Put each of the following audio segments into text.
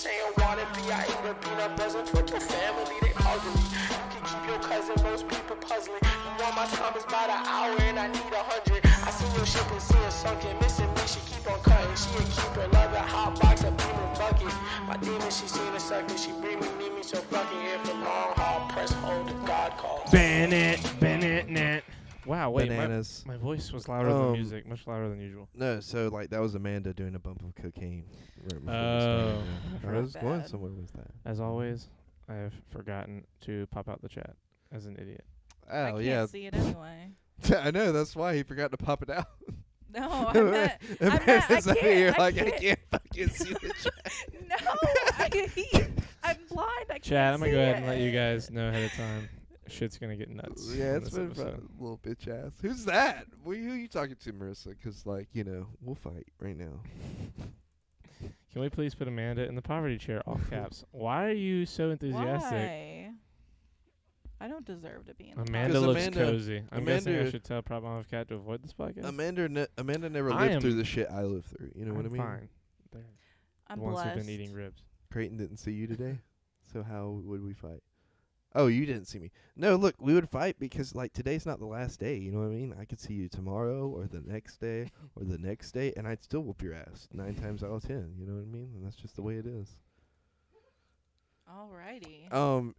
saying wannabe. I eat a peanut buzzing with your family, they ugly. You can keep your cousin, most people puzzling. You want my time is about an hour and I need 100. I seen your ship and see it sunken. Missing me, she keep on cutting. She a keeper, love a hot box, a beaming bucket. My demon, she seen a sucker. She bring me, need me, so fucking here for long haul. Press hold to God calls. Bennett, net. Wow, wait, Bananas. my voice was louder than music, much louder than usual. No, so like that was Amanda doing a bump of cocaine. Right before we Oh. started. I was going somewhere with that. As always, I have forgotten to pop out the chat as an idiot. Oh I can't yeah, see it anyway. I know that's why he forgot to pop it out. No, I meant Amanda's I out here can't. like I can't fucking see the chat. No, I'm blind. I can't Chat, I'm gonna see go ahead and it. let you guys know ahead of time. Shit's gonna get nuts. Yeah, on it's this been episode. fun, little bitch ass. Who's that? Who you talking to, Marissa? 'Cause like we'll fight right now. Can we please put Amanda in the poverty chair, all caps? Why are you so enthusiastic? Why? I don't deserve to be in the Amanda 'Cause looks Amanda- cozy. I'm guessing I Amanda- should tell Prop Mom of Cat to avoid this podcast. Amanda never I lived through am- the shit I lived through. You know what I I'm mean? fine. They're I'm the ones blessed. who've been eating ribs. Creighton didn't see you today, so how would we fight? Oh, you didn't see me. No, look, we would fight because like today's not the last day. You know what I mean? I could see you tomorrow or the next day or the next day, and I'd still whoop your ass 9 times out of 10. You know what I mean? And that's just the way it is. Alrighty.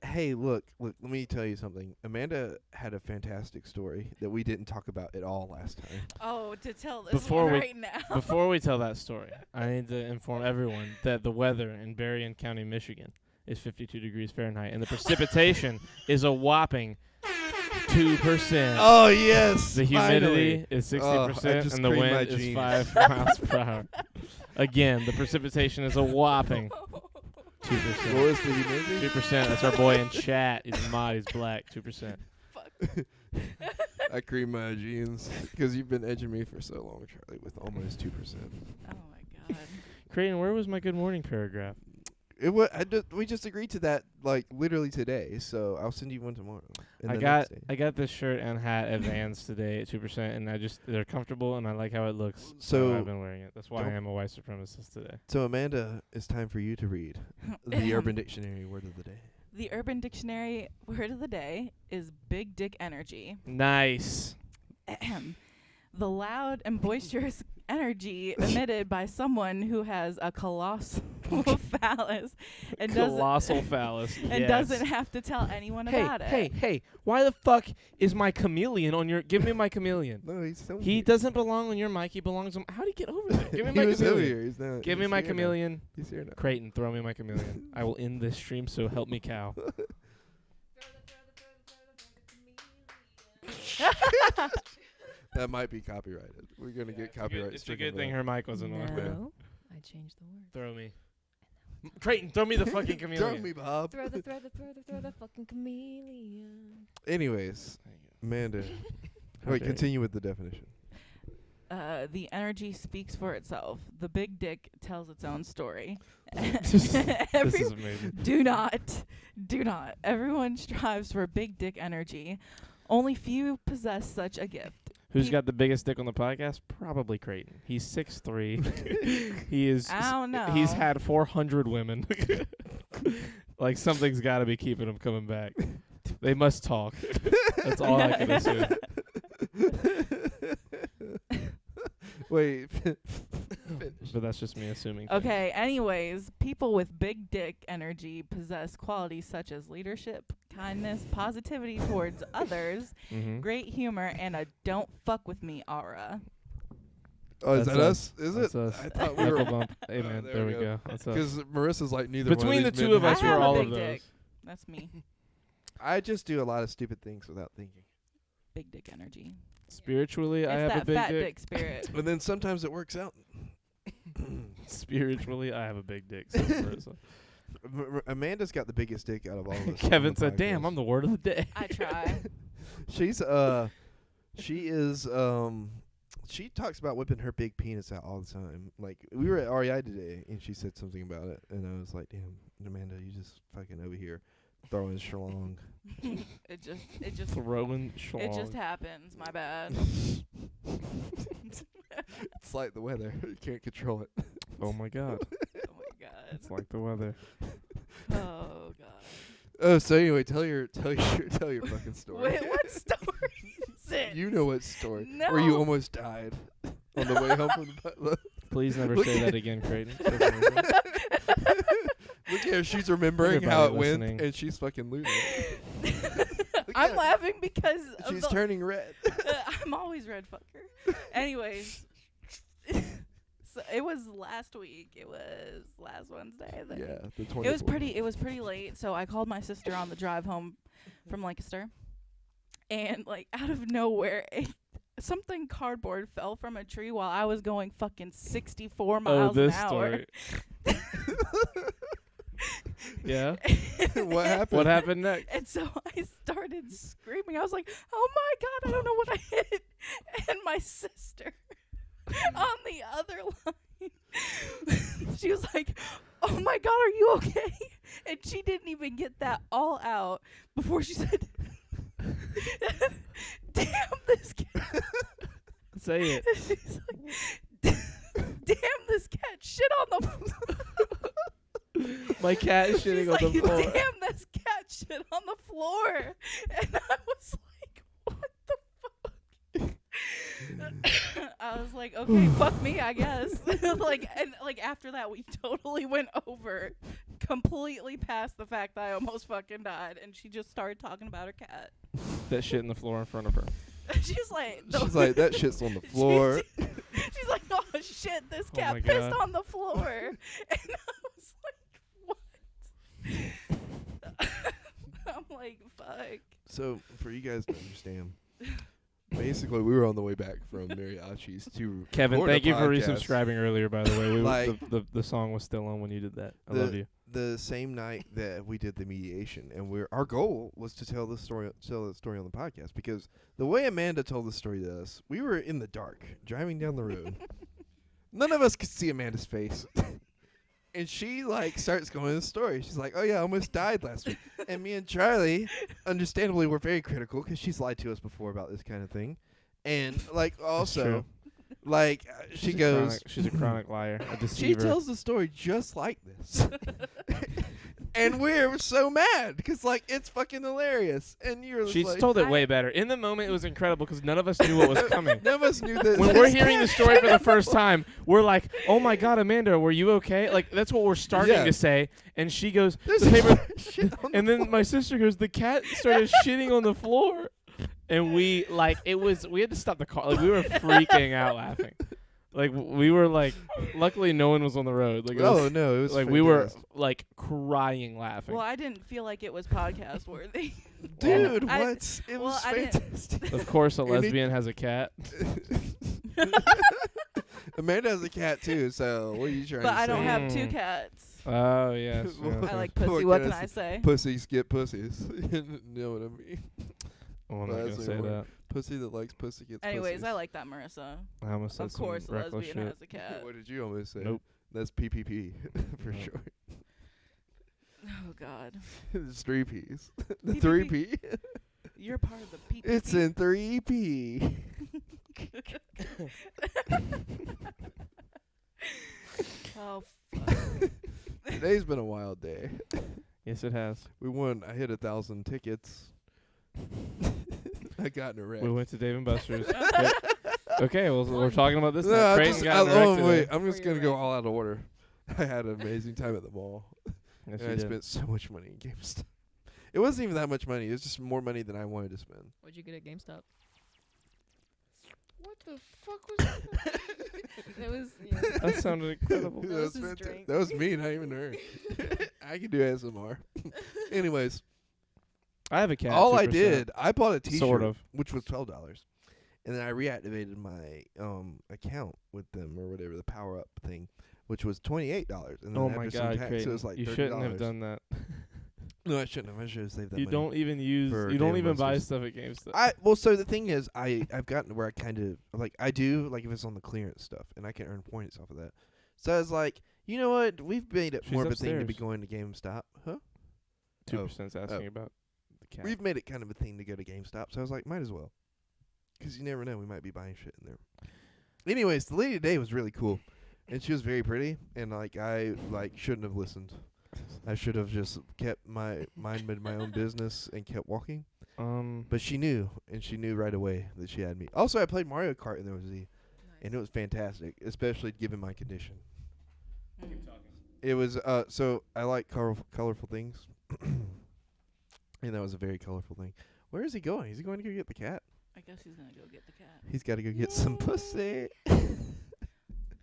Hey, look, let me tell you something. Amanda had a fantastic story that we didn't talk about at all last time. Oh, to tell this Before one we- right now. Before we tell that story, I need to inform everyone that the weather in Berrien County, Michigan is 52 degrees Fahrenheit, and the precipitation is a whopping 2%. Oh, yes. The humidity is 60%, just and the creamed my wind is jeans. 5 miles per hour. Again, the precipitation is a whopping 2%. What was the humidity? 2%. That's our boy in chat. He's mod. He's black. 2%. I cream my jeans because you've been edging me for so long, Charlie, with almost 2%. Oh my god. Creighton, where was my good morning paragraph? We just agreed to that like literally today, so I'll send you one tomorrow. and I the got next day. I got this shirt and hat at Vans today at 2%, and they're comfortable and I like how it looks. So I've been wearing it. That's why I don't- am a white supremacist today. So Amanda, it's time for you to read the Urban Dictionary word of the day. The Urban Dictionary word of the day is big dick energy. Nice. The loud and boisterous energy emitted by someone who has a colossal phallus and Colossal phallus. doesn't have to tell anyone about it. Hey! Why the fuck is my chameleon on your? Give me my chameleon. No, he's still He here. doesn't belong on your mic. He belongs on. How'd he get over there? Give me He my was over chameleon. here. He's not. Give me he's my here now. chameleon. He's here now. Creighton, throw me my chameleon. I will end this stream. So help me, cow. That might be copyrighted. We're gonna get copyright. It's a good thing her mic wasn't on. No, I changed the word. Throw me. Creighton, throw me the fucking Throw chameleon. me, Bob. Throw the fucking chameleon. Anyways, Amanda. How Wait, dare you. continue with the definition. The energy speaks for itself. The big dick tells its own story. This is amazing. Do not. Everyone strives for big dick energy. Only few possess such a gift. Who's got the biggest dick on the podcast? Probably Creighton. He's 6'3". He is. I don't know. He's had 400 women. Like something's got to be keeping him coming back. They must talk. That's all I can assume. Wait. But that's just me assuming. Okay, anyways, people with big dick energy possess qualities such as leadership, kindness, positivity towards others, Mm-hmm. great humor, and a don't fuck with me aura. Oh, is That's that us. us? Is That's it? us. I thought we Knuckle were. bump. Hey man, there there we we go. That's us. Because Marissa's like neither Between one the of these two men of I us, have- we're have all a of big those. dick. That's me. I just do a lot of stupid things without thinking. Big dick energy. Spiritually, I It's have that a big fat dick. dick spirit. And then sometimes it works out. Spiritually, I have a big dick. says Marissa. Amanda's got the biggest dick out of all of us. Kevin said, "Damn, I'm the word of the day." I try. She's she talks about whipping her big penis out all the time. Like we were at REI today and she said something about it and I was like, "Damn, Amanda, you just fucking over here throwing schlong." It just Throwing schlong. it just happens. My bad. It's like the weather. You can't control it. Oh my god. Oh It's like the weather. Oh God. Oh, so anyway, tell your fucking story. Wait, what story is it? You know what story? No. Where you almost died on the way home from the butler. Please never Look say at- that again, Creighton. Look at her, she's remembering Everybody how it listening. went, and she's fucking losing. I'm laughing because of She's the, turning red. I'm always red fucker. Anyways, so it was last week. It was last Wednesday. I think. Yeah, the 24th. It was pretty late, so I called my sister on the drive home from Lancaster, and like out of nowhere, something cardboard fell from a tree while I was going fucking 64 miles this an hour. story. Yeah. What happened? What happened next? And so I started screaming. I was like, "Oh my God, I don't know what I hit." And my sister on the other line, she was like, "Oh my God, are you okay?" And she didn't even get that all out before she said, "Damn, this cat." Say it. She's like, "Damn, this cat shit on the floor." My cat is She's shitting like, on the floor. "Damn, this cat shit on the floor." And I was like, what the fuck? I was like, okay, fuck me, I guess. like after that, we totally went over completely past the fact that I almost fucking died, and she just started talking about her cat. That shit in the floor in front of her. She's like, She's like, that shit's on the floor. She's like, "Oh shit, this Oh cat my pissed God. on the floor." And I was like, what? I'm like, fuck. So, for you guys to understand, basically, we were on the way back from Mariachi's to Kevin, record a thank you for podcast. resubscribing earlier, by the way. Like- The song was still on when you did that. I The- love you. The same night that we did the mediation, and our goal was to tell the story on the podcast, because the way Amanda told the story to us, we were in the dark driving down the road. None of us could see Amanda's face. And she starts going the story. She's like, "Oh yeah, I almost died last week." And me and Charlie, understandably, were very critical because she's lied to us before about this kind of thing. And also, true. she goes, She's a chronic liar, a she deceiver. tells the story just like this. And we're so mad because it's fucking hilarious. And you're just She's like, told it way better. In the moment, it was incredible because none of us knew what was coming. none of us knew that. When we're hearing the story for the first time, we're like, "Oh my God, Amanda, were you okay?" Like that's what we're starting Yeah. to say. And she goes, There's "The paper," shit on and then my sister goes, "The cat started shitting on the floor," and we had to stop the car. Like we were freaking out laughing. Like we were luckily no one was on the road. Like it was, no, it was we were fantastic. crying laughing. Well, I didn't feel like it was podcast worthy. Dude, I- what? It well, was I didn't- fantastic. Of course, a And it- lesbian has a cat. Amanda has a cat too, so what are you trying But to say? I don't have two Mm. cats. Oh yes. Well, yes, I like yes. What pussy. What can can I I say? Pussies get pussies. You know what I mean? Oh, I'm Well, not that's gonna say even that. Pussy that likes pussy gets Anyways, pussies. I like that, Marissa. I almost said Of some course, a reckless lesbian shit. has a cat. What did you almost say? Nope. That's PPP for Nope. sure. Oh God, It's 3 P's. The PPP. 3 P. you're part of the PPP. It's in 3 P. Oh, fuck. Today's been a wild day. Yes, it has. I hit 1,000 tickets. I got in a wreck. We went to Dave and Buster's. Okay, well, we're talking about this No, now. I Creighton just- got in a wreck today. wait, I'm just For gonna your go wreck. all out of order. I had an amazing time at the mall. Yes, And you I did. spent so much money in GameStop. It wasn't even that much money. It was just more money than I wanted to spend. What'd you get at GameStop? What the fuck was that? It was. Yeah. That sounded incredible. That was his fantastic. drink. That was me, not even her. I can do ASMR. Anyways, I have a cat. all I 2%. did, I bought a T-shirt, Sort of. which was $12, and then I reactivated my account with them or whatever, the Power Up thing, which was $28. And then Oh after my some God, tax, Creighton. it was like you $30. shouldn't have done that. No, I shouldn't have. I should have saved that You money. don't even use. for You don't Dave even and buy Buster's. stuff at GameStop. Well, so the thing is, I've gotten to where I kind of I do if it's on the clearance stuff, and I can earn points off of that. So I was like, you know what? We've made it She's more of a thing to be upstairs. going to GameStop, huh? 2%'s asking oh. about the cat. We've made it kind of a thing to go to GameStop, so I was like, might as well, because you never know, we might be buying shit in there. Anyways, the lady today was really cool. and she was very pretty, and like I shouldn't have listened. I should have just kept my mind in my own business and kept walking. But she knew, and she knew right away that she had me. Also, I played Mario Kart in the OZ, and it was fantastic, especially given my condition. It was so I like colorful things, and that was a very colorful thing. Where is he going? Is he going to go get the cat? I guess he's gonna go get the cat. He's got to go get some pussy.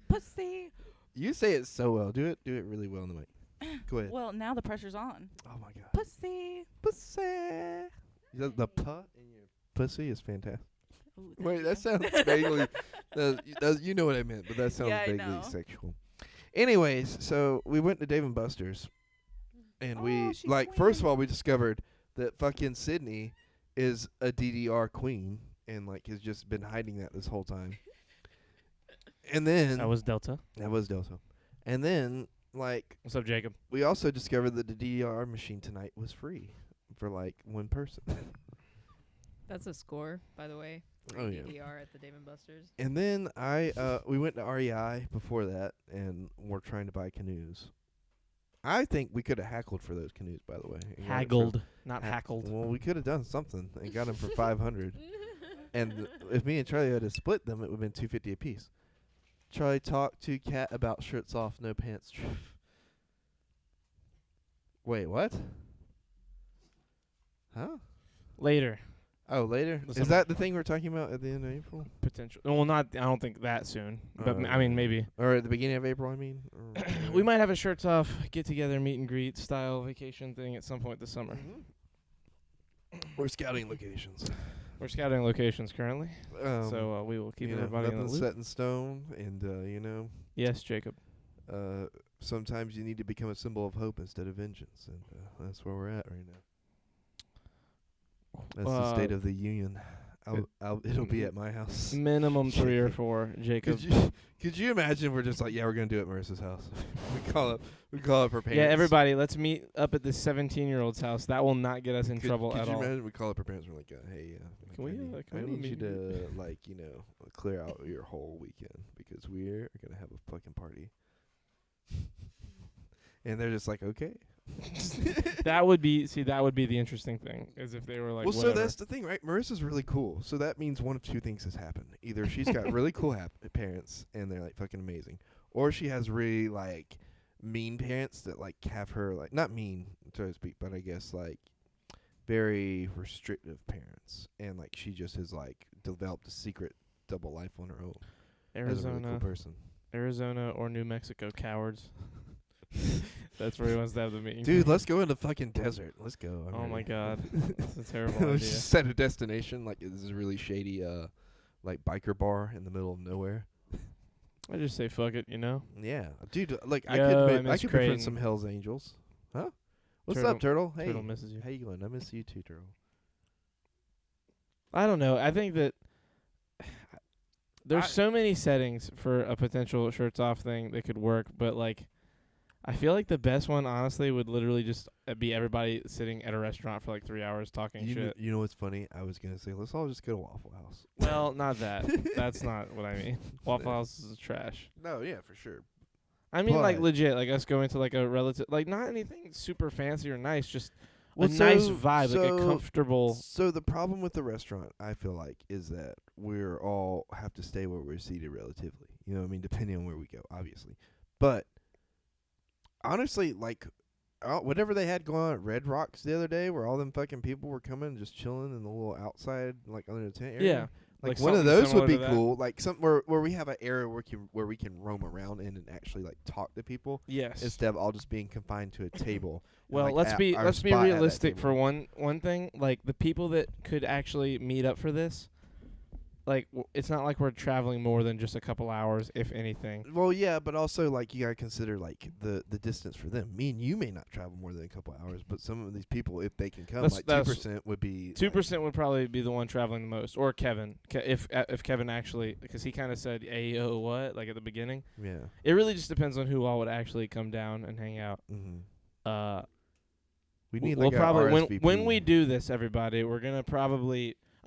Pussy. You say it so well. Do it really well in the mic. Go ahead. Well, now the pressure's on. Oh my god. Pussy. Pussy. The puh in your pussy is fantastic. Ooh, Wait, that thank you. sounds vaguely. You know what I meant, but that sounds Yeah, I vaguely know. sexual. Anyways, so we went to Dave and Buster's, and we she's first of queen. all we discovered that fucking Sydney is a DDR queen, and has just been hiding that this whole time. And then That was Delta. that was Delta, and then What's up, Jacob? we also discovered that the DDR machine tonight was free for one person. That's a score, by the way. Oh, yeah. DDR at the Dave and Buster's. And then we went to REI before that, and we're trying to buy canoes. I think we could have hackled for those canoes, by the way. and got it for- Haggled, not hackled. Well, we could have done something and got them for $500. And if me and Charlie had to split them, it would have been $250 a piece. Charlie talked to Kat about shirts off, no pants. Wait, what? Huh? Later, Oh, later? The Is summer. that the thing we're talking about at the end of April? potential. Well, not. I don't think that soon. But I mean, maybe. Or at the beginning of April, I mean? Or We might have a shirts off, get together, meet and greet style vacation thing at some point this summer. We're scouting locations. We're scouting locations currently, Um, so we will keep you know, everybody in the nothing's loop. set in stone, and Yes, Jacob. sometimes you need to become a symbol of hope instead of vengeance, and that's where we're at right now. That's the state of the union. It'll be at my house. Minimum 3 or 4, Jacob. Could you imagine we're just we're gonna do it at Marissa's house. we call up her parents. Yeah, everybody, let's meet up at this 17-year-old's house. That will not get us in trouble could at you all. imagine we call up her parents? We're like, hey, Can we, I need, can I we have a need you meet and to clear out your whole weekend because we're gonna have a fucking party. And they're just like, okay. That would be the interesting thing, is if they were like, Well, so whatever. that's the thing, right? Marissa's really cool. So that means one of two things has happened. Either she's got really cool parents and they're fucking amazing, or she has really mean parents that have her not mean, so to speak, but I guess very restrictive parents, and she just has developed a secret double life on her own. As a really cool person. Arizona or New Mexico cowards. That's where he wants to have the meeting. Dude, let's go in the fucking desert. Let's go. I'm Oh my ready. god, that's a terrible Let's idea. just set a destination. This is a really shady, biker bar in the middle of nowhere. I just say fuck it, you know. Yeah, dude. I Yo, could miss befriend Creighton. some Hell's Angels. Huh? What's Turtle- up, Turtle? Hey, Turtle misses you. how you doing? I miss you too, Turtle. I don't know. I think that there's so many settings for a potential shirts off thing that could work, but I feel like the best one, honestly, would literally just be everybody sitting at a restaurant for 3 hours talking shit. You know what's funny? I was gonna say let's all just go to Waffle House. Well, not that. That's not what I mean. Waffle House is trash. No, yeah, for sure. I mean, But- legit, us going to a relative, not anything super fancy or nice, just Well, a nice so- vibe, a so- comfortable. So the problem with the restaurant, I feel is that we're all have to stay where we're seated relatively. You know what I mean? Depending on where we go, obviously. But honestly, whatever they had going on at Red Rocks the other day, where all them fucking people were coming and just chilling in the little outside, under the tent area. Yeah. One of something those would similar be to that. cool. Some where we have an area where we can roam around in and actually talk to people Yes. instead of all just being confined to a table. and, Well, let's at be our spot at that realistic for table. one thing. The people that could actually meet up for this, it's not like we're traveling more than just a couple hours, if anything. Well, yeah, but also you gotta consider the distance for them. Me and you may not travel more than a couple hours, but some of these people, if they can come, That's 2% would be 2% would probably be the one traveling the most, or Kevin, if Kevin actually, because he kind of said, "Hey, yo, what?" at the beginning. Yeah. It really just depends on who all would actually come down and hang out. Mm-hmm. We need we'll a probably RSVP. when we do this, everybody,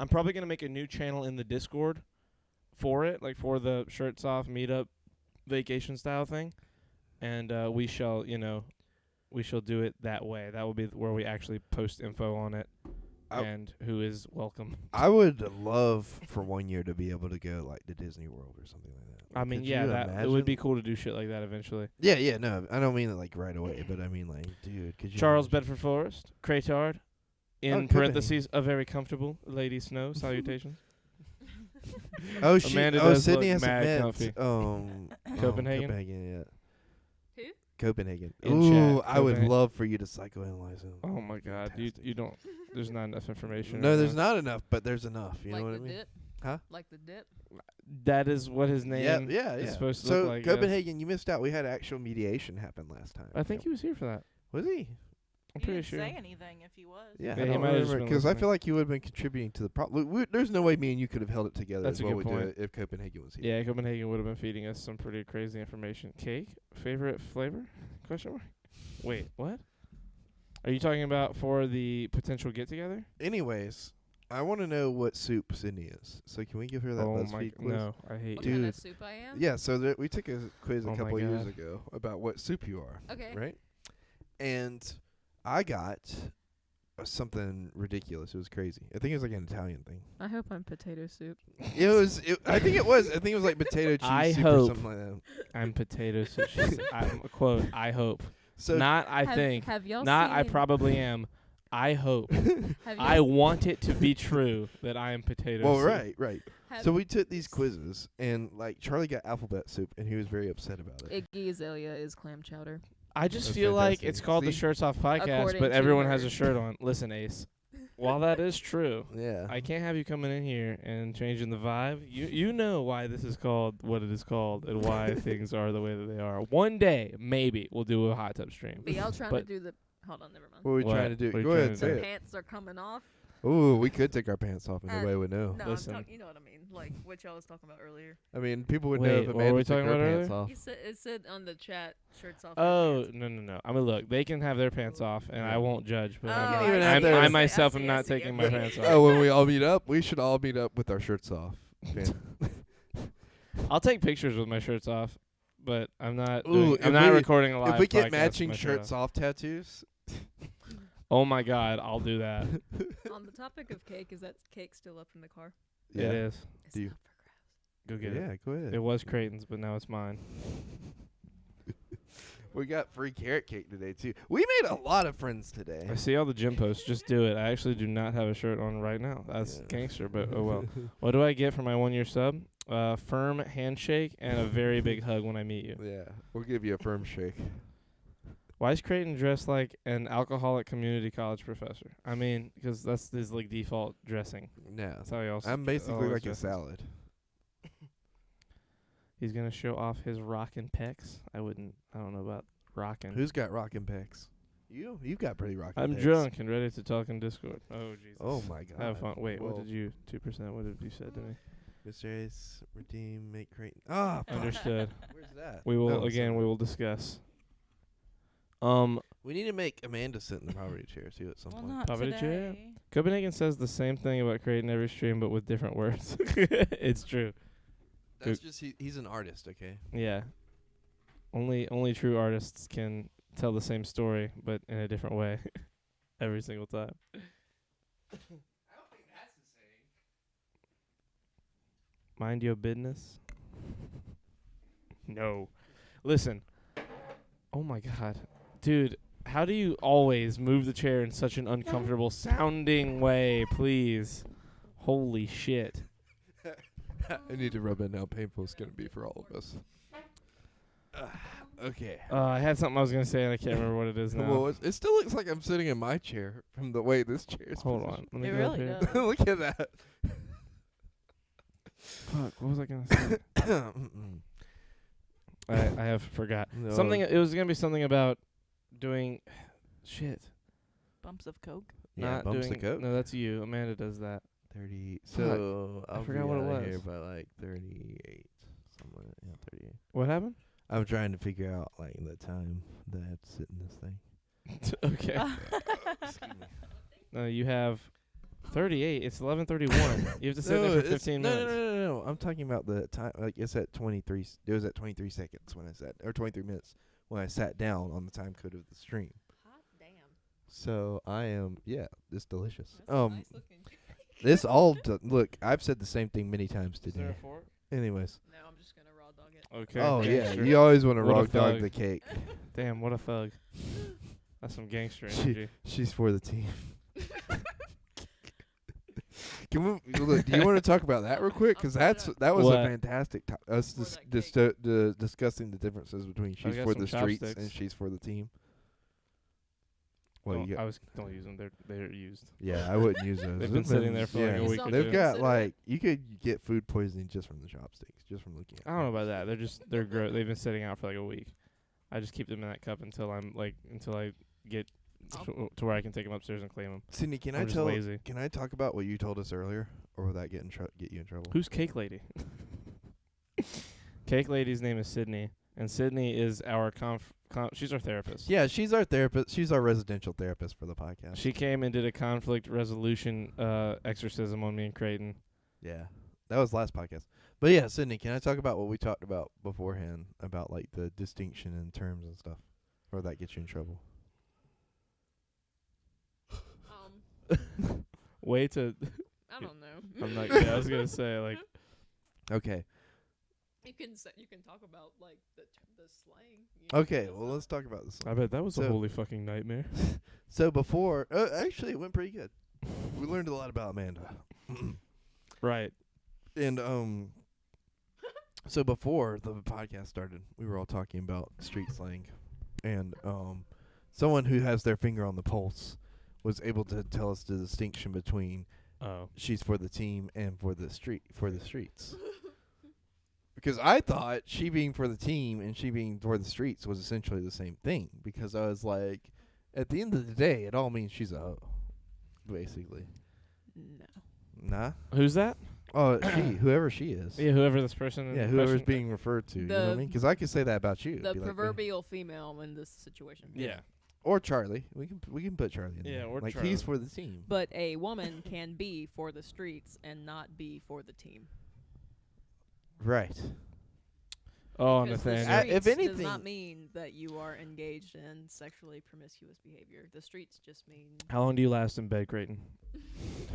I'm probably gonna make a new channel in the Discord for it, for the shirts off meetup vacation style thing, and we shall do it that way. That will be where we actually post info on it, and who is welcome. I would love for 1 year to be able to go like to Disney World or something like that. I mean, yeah, it would be cool to do shit like that eventually. Yeah, no, I don't mean it like right away, but I mean like, dude, could you? Charles imagine? Bedford Forest, Cretard, in Copenhagen. parentheses, a very comfortable Lady Snow. Salutations. Oh shit! Amanda Oh, does Sydney look hasn't mad met comfy. Copenhagen? Copenhagen, yeah. Who? Copenhagen. In Ooh, chat, I would Copenhagen. love for you to psychoanalyze him. Oh my God, you don't. There's not enough information. No, right there's now. not enough, but there's enough. You like know what the I mean? dip? Huh? Like the dip? That is what his name. Yeah. is supposed to so look like, yes. Copenhagen, you missed out. We had actual mediation happen last time. I think he was here for that. was he? I'm He pretty didn't sure. say anything if he was. Yeah, Yeah, I he don't might have just remember been because I listening. feel like you would have been contributing to the problem. There's no way me and you could have held it together That's as a well good we do point. it if Copenhagen was here. Yeah, Copenhagen would have been feeding us some pretty crazy information. Cake? Favorite flavor? Question mark. Wait, what? Are you talking about for the potential get together? Anyways, I want to know what soup Sydney is. So can we give her that Oh BuzzFeed my quiz? no, I hate What you. kind Dude. of soup I am? Yeah, so we took a quiz Oh a my couple years God. ago about what soup you are. Okay. Right? And I got something ridiculous. It was crazy. I think it was like an Italian thing. I hope I'm potato soup. I think it was. I think it was like potato cheese I soup or hope. something like that. I'm potato soup. I'm quote. I hope. So Not. I Have- think. Have y'all Not. I seen- probably am. I hope. have y'all I want it to be true that I am potato well, soup. right. have So we took these quizzes, and like Charlie got alphabet soup, and he was very upset about it. Iggy Azalea is clam chowder. I just That's feel like fantastic. it's called the See? Shirts Off podcast, According but to everyone her. has a shirt on. Listen, Ace. While that is true, Yeah. I can't have you coming in here and changing the vibe. You know why this is called what it is called and why things are the way that they are. One day, maybe, we'll do a hot tub stream. But y'all trying But- to do the... Hold on, never mind. What are we What? trying to do? What are you Go trying ahead, to say do? it. Pants are coming off. Ooh, we could take our pants off and Uh, nobody would know. No, Listen. you know what I mean. Like what y'all was talking about earlier. I mean, people would know Wait, if what were Amanda we took talking her about pants earlier? off. You said it said on the chat, shirts off. Oh, pants. no. I mean, look, they can have their pants off, and I won't judge, but Oh, I even have I'm, to- I I see, myself I am see, not I see, taking my okay. pants off. Oh, when we all meet up, we should all meet up with our shirts off. I'll take pictures with my shirts off, but I'm not. Ooh, I'm not recording a live. If we get podcast matching with my shirt shirts off tattoos, Oh my God, I'll do that. On the topic of cake, is that cake still up in the car? It is. It's Do you- up for grabs. Go get it. yeah, go ahead. It was Creighton's, but now it's mine. We got free carrot cake today too. We made a lot of friends today. I see all the gym posts. Just do it. I actually do not have a shirt on right now. That's Yeah. gangster, but oh well. What do I get for my 1 year sub? Firm handshake and a very big hug when I meet you. Yeah, we'll give you a firm shake. Why is Creighton dressed like an alcoholic community college professor? I mean, because that's his like default dressing. No, That's how he also. I'm basically always like a dresses. salad. He's gonna show off his rockin' pecs. I don't know about rockin'. Who's got rockin' pecs? You've got pretty rockin' I'm pecs. drunk and ready to talk in Discord. Oh Jesus. Oh my god. Have fun. Wait, what Well, did you? 2%. What have you said to me? Mr. Ace, redeem, make Creighton. Ah, fuck. Understood. Where's that? We will No, it's again. not. We will discuss. We need to make Amanda sit in the poverty chair too at some Well, point. not Poverty chair? today. Copenhagen says the same thing about Creighton every stream, but with different words. It's true. That's just he's an artist, okay? Yeah. Only true artists can tell the same story, but in a different way, every single time. Mind your business. No. Listen. Oh my God. Dude, how do you always move the chair in such an uncomfortable sounding way, please? Holy shit. I need to rub in how painful it's gonna be for all of us. Okay. I had something I was going to say, and I can't remember what it is now. Well, it still looks like I'm sitting in my chair from the way this chair is. Hold on. Let me It go up really here. does. Look at that. Fuck, what was I going to say? I have forgot. No. Something. It was going to be something about doing... Shit. Bumps of coke. Yeah, Not bumps doing, the coke. No, that's you. Amanda does that. 30. Fuck. So I I'll forgot be what it outta was. here by like 38. Something like that. Yeah, 38. What happened? I'm trying to figure out like the time that I have to sit in this thing. Okay. Excuse me. No, you have 38. It's 11:31. You have to sit there for 15 minutes. No. I'm talking about the time. Like it's at 23. It was at 23 seconds when I sat, or 23 minutes when I sat down on the time code of the stream. Hot damn. So I am. Yeah, it's delicious. That's nice looking. This all look. I've said the same thing many times Is there today. a fork? Anyways. No, I'm just gonna raw dog it. Okay. Oh yeah, gangster. you always want to What a raw dog thug. the cake. Damn, what a thug. That's some gangster She- energy. She's for the team. Can we look? Do you want to talk about that real quick? Because I'll put it that was What? a fantastic. Us For that discussing the differences between she's got for some the streets chopsticks. and she's for the team. Well, Don't- you got, don't use them. They're used. yeah, I wouldn't use those. They've been sitting there for like a You week saw or They've two. got Consider like you could get food poisoning just from the chopsticks, just from looking at. I don't know about that. They're gross. They've been sitting out for like a week. I just keep them in that cup until I get to where I can take them upstairs and clean them. Sydney, can I'm I just tell? lazy. Can I talk about what you told us earlier, or will that get you in trouble? Who's Cake Lady? Cake Lady's name is Sydney, and Sydney is our she's our therapist. Yeah, she's our therapist. She's our residential therapist for the podcast. She came and did a conflict resolution exorcism on me and Creighton. Yeah, that was last podcast. But yeah, Sydney, can I talk about what we talked about beforehand about like the distinction in terms and stuff, or that gets you in trouble? Way to I don't know. I'm like yeah, I was gonna say like Okay. You can talk about like the slang. you know, Okay. that's Well, not- let's talk about this. I bet that was a So- holy fucking nightmare. So before, actually, it went pretty good. We learned a lot about Amanda. Right. And so before the podcast started, we were all talking about street slang, and someone who has their finger on the pulse was able to tell us the distinction between Oh. she's for the team and for the streets. Because I thought she being for the team and she being for the streets was essentially the same thing. Because I was like, at the end of the day, it all means she's a hoe, basically. No. Nah. Who's that? Oh, whoever she is. Yeah, whoever this person. Yeah, in whoever's question- being referred to. You know what I mean? Because I could say that about you. The Be like, proverbial female in this situation. Yeah. or Charlie. We can put Charlie in Yeah, there. or like Charlie. he's for the team. But a woman can be for the streets and not be for the team. Right. Oh, Because the Nathaniel. streets If does anything- not mean that you are engaged in sexually promiscuous behavior. The streets just mean How long do you last in bed, Creighton?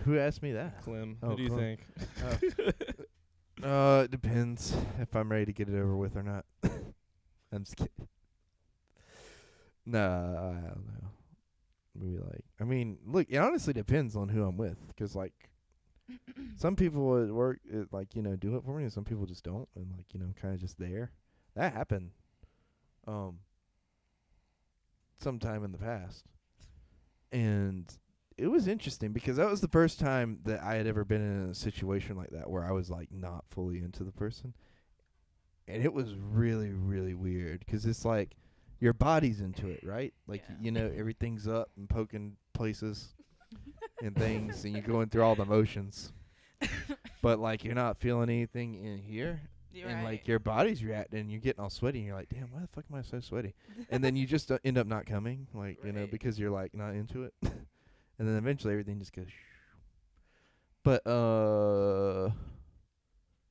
Who asked me that? Clem. Oh, Who do you Clem. think? It depends if I'm ready to get it over with or not. I'm just kidding. No, I don't know. Maybe I mean, look, it honestly depends on who I'm with. 'Cause like, some people at work, do it for me, and some people just don't, and kind of just there. That happened, sometime in the past, and it was interesting because that was the first time that I had ever been in a situation like that where I was like not fully into the person, and it was really, really weird because it's like your body's into it, right? Like Yeah. Everything's up and poking places and things, and you're going through all the motions, but like you're not feeling anything in here. And like your body's reacting, and you're getting all sweaty, and you're like, "Damn, why the fuck am I so sweaty?" And then you just end up not coming, Right. because you're like not into it. And then eventually everything just goes. But no,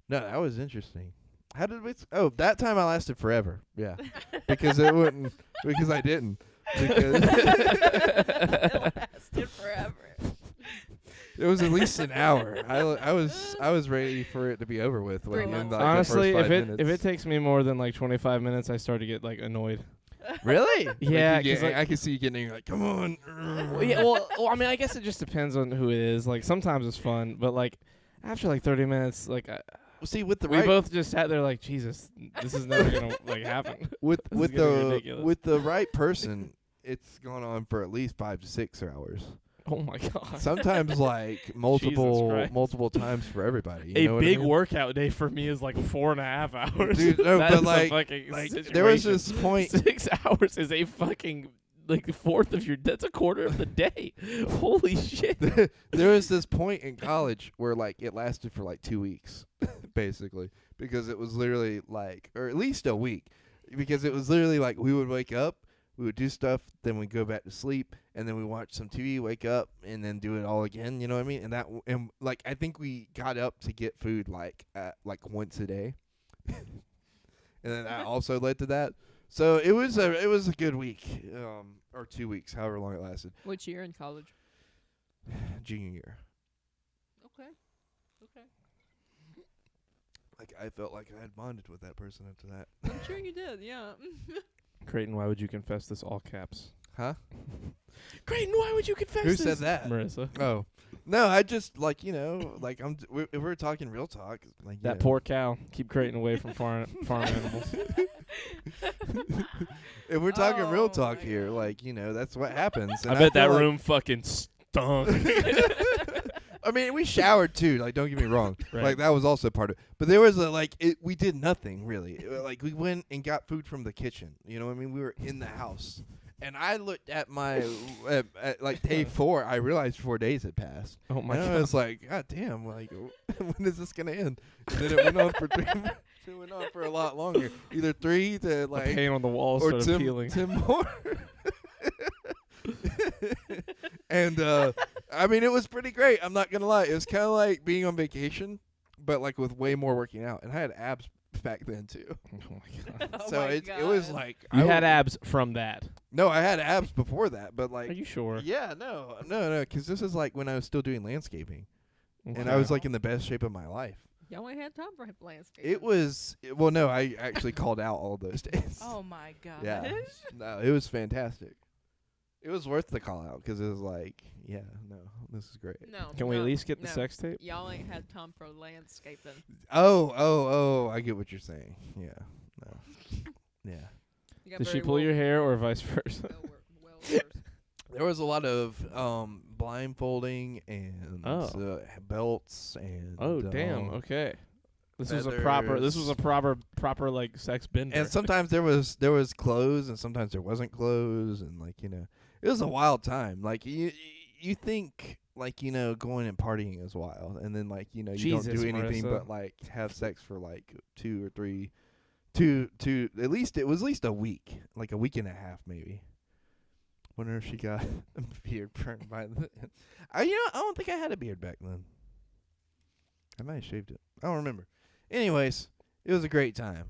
that was interesting. How did we? That time I lasted forever. Yeah, because it wouldn't. Because I didn't. Because it lasted forever. it was at least an hour. I was ready for it to be over with. Three When, months. like, Honestly, the first 5 if it minutes. takes me more than like 25 minutes, I start to get like annoyed. Really? Yeah, Like, 'cause, like- I can see you getting like, come on. Well, yeah, well, I mean, I guess it just depends on who it is. Like sometimes it's fun, but like after like 30 minutes, like See, with the we right both just sat there like, Jesus, this is never gonna like happen. with This with is gonna be the ridiculous. with the right person, it's going on for at least 5 to 6 hours. Oh my god. Sometimes like multiple Christ. times for everybody. You A know what I big mean? workout day for me is like 4.5 hours. Dude, no, That but, is a like- fucking There was situation. this point. 6 hours is a fucking like the fourth of your. That's a quarter of the day. Holy shit. There was this point in college where like it lasted for like 2 weeks, basically, because it was literally like, or at least a week, because it was literally like we would wake up, We would do stuff, then we'd go back to sleep, and then we watch some TV, wake up, and then do it all again. You know what I mean? And like I think we got up to get food like once a day, and then that also led to that. So it was a good week, or 2 weeks, however long it lasted. Which year in college? Junior year. Okay. Okay. Like I felt like I had bonded with that person after that. I'm sure you did. Yeah. Creighton, why would you confess this all caps? Huh? Creighton, why would you confess Who this? said that? Marissa. Oh, no, I just like like if we're talking real talk, like That poor cow. Keep Creighton away from farm animals. If we're talking real Oh talk my here, God. like that's what happens. I And bet that feel like- room fucking stunk. I mean, we showered too. Like, don't get me wrong. Right. Like that was also part of it. But there was we did nothing really. Like we went and got food from the kitchen. You know what I mean? We were in the house. And I looked at my at like day 4. I realized 4 days had passed. Oh my And I god. was like, God damn! Like, when is this gonna end? And then it went on for 3 months. It went on for a lot longer. Either 3 to The like paint on the wall or started 10, peeling. 10 more. And I mean, it was pretty great. I'm not gonna lie. It was kind of like being on vacation, but like with way more working out. And I had abs back then too. Oh my god. Oh So my it was God. like You I had w- abs from that. No, I had abs before that, but Are like you sure? yeah, no, because this is like when I was still doing landscaping, and I Okay. was like in the best shape of my life. Y'all ain't had time for landscape. It was well, no, I actually called out all those days. Oh my God. Yeah, no, it was fantastic. It was worth the call out because it was like, yeah, no, this is great. No. Can we at no, least get the no. sex tape? Y'all ain't had time for landscaping. Oh, I get what you're saying. Yeah, no, yeah. You got Did she very pull well- your hair or vice versa? well versed. There was a lot of blindfolding and Oh. belts and Oh damn. Okay. This was a proper like sex bender. and sometimes there was clothes and sometimes there wasn't clothes and like it was a wild time. Like you think like going and partying is wild and then like you don't Jesus, do anything Marissa. but like have sex for like 2 or 3 at least it was at least a week, like a week and a half maybe. Wonder if she got a beard burned by the I don't think I had a beard back then. I might have shaved it. I don't remember. Anyways, it was a great time.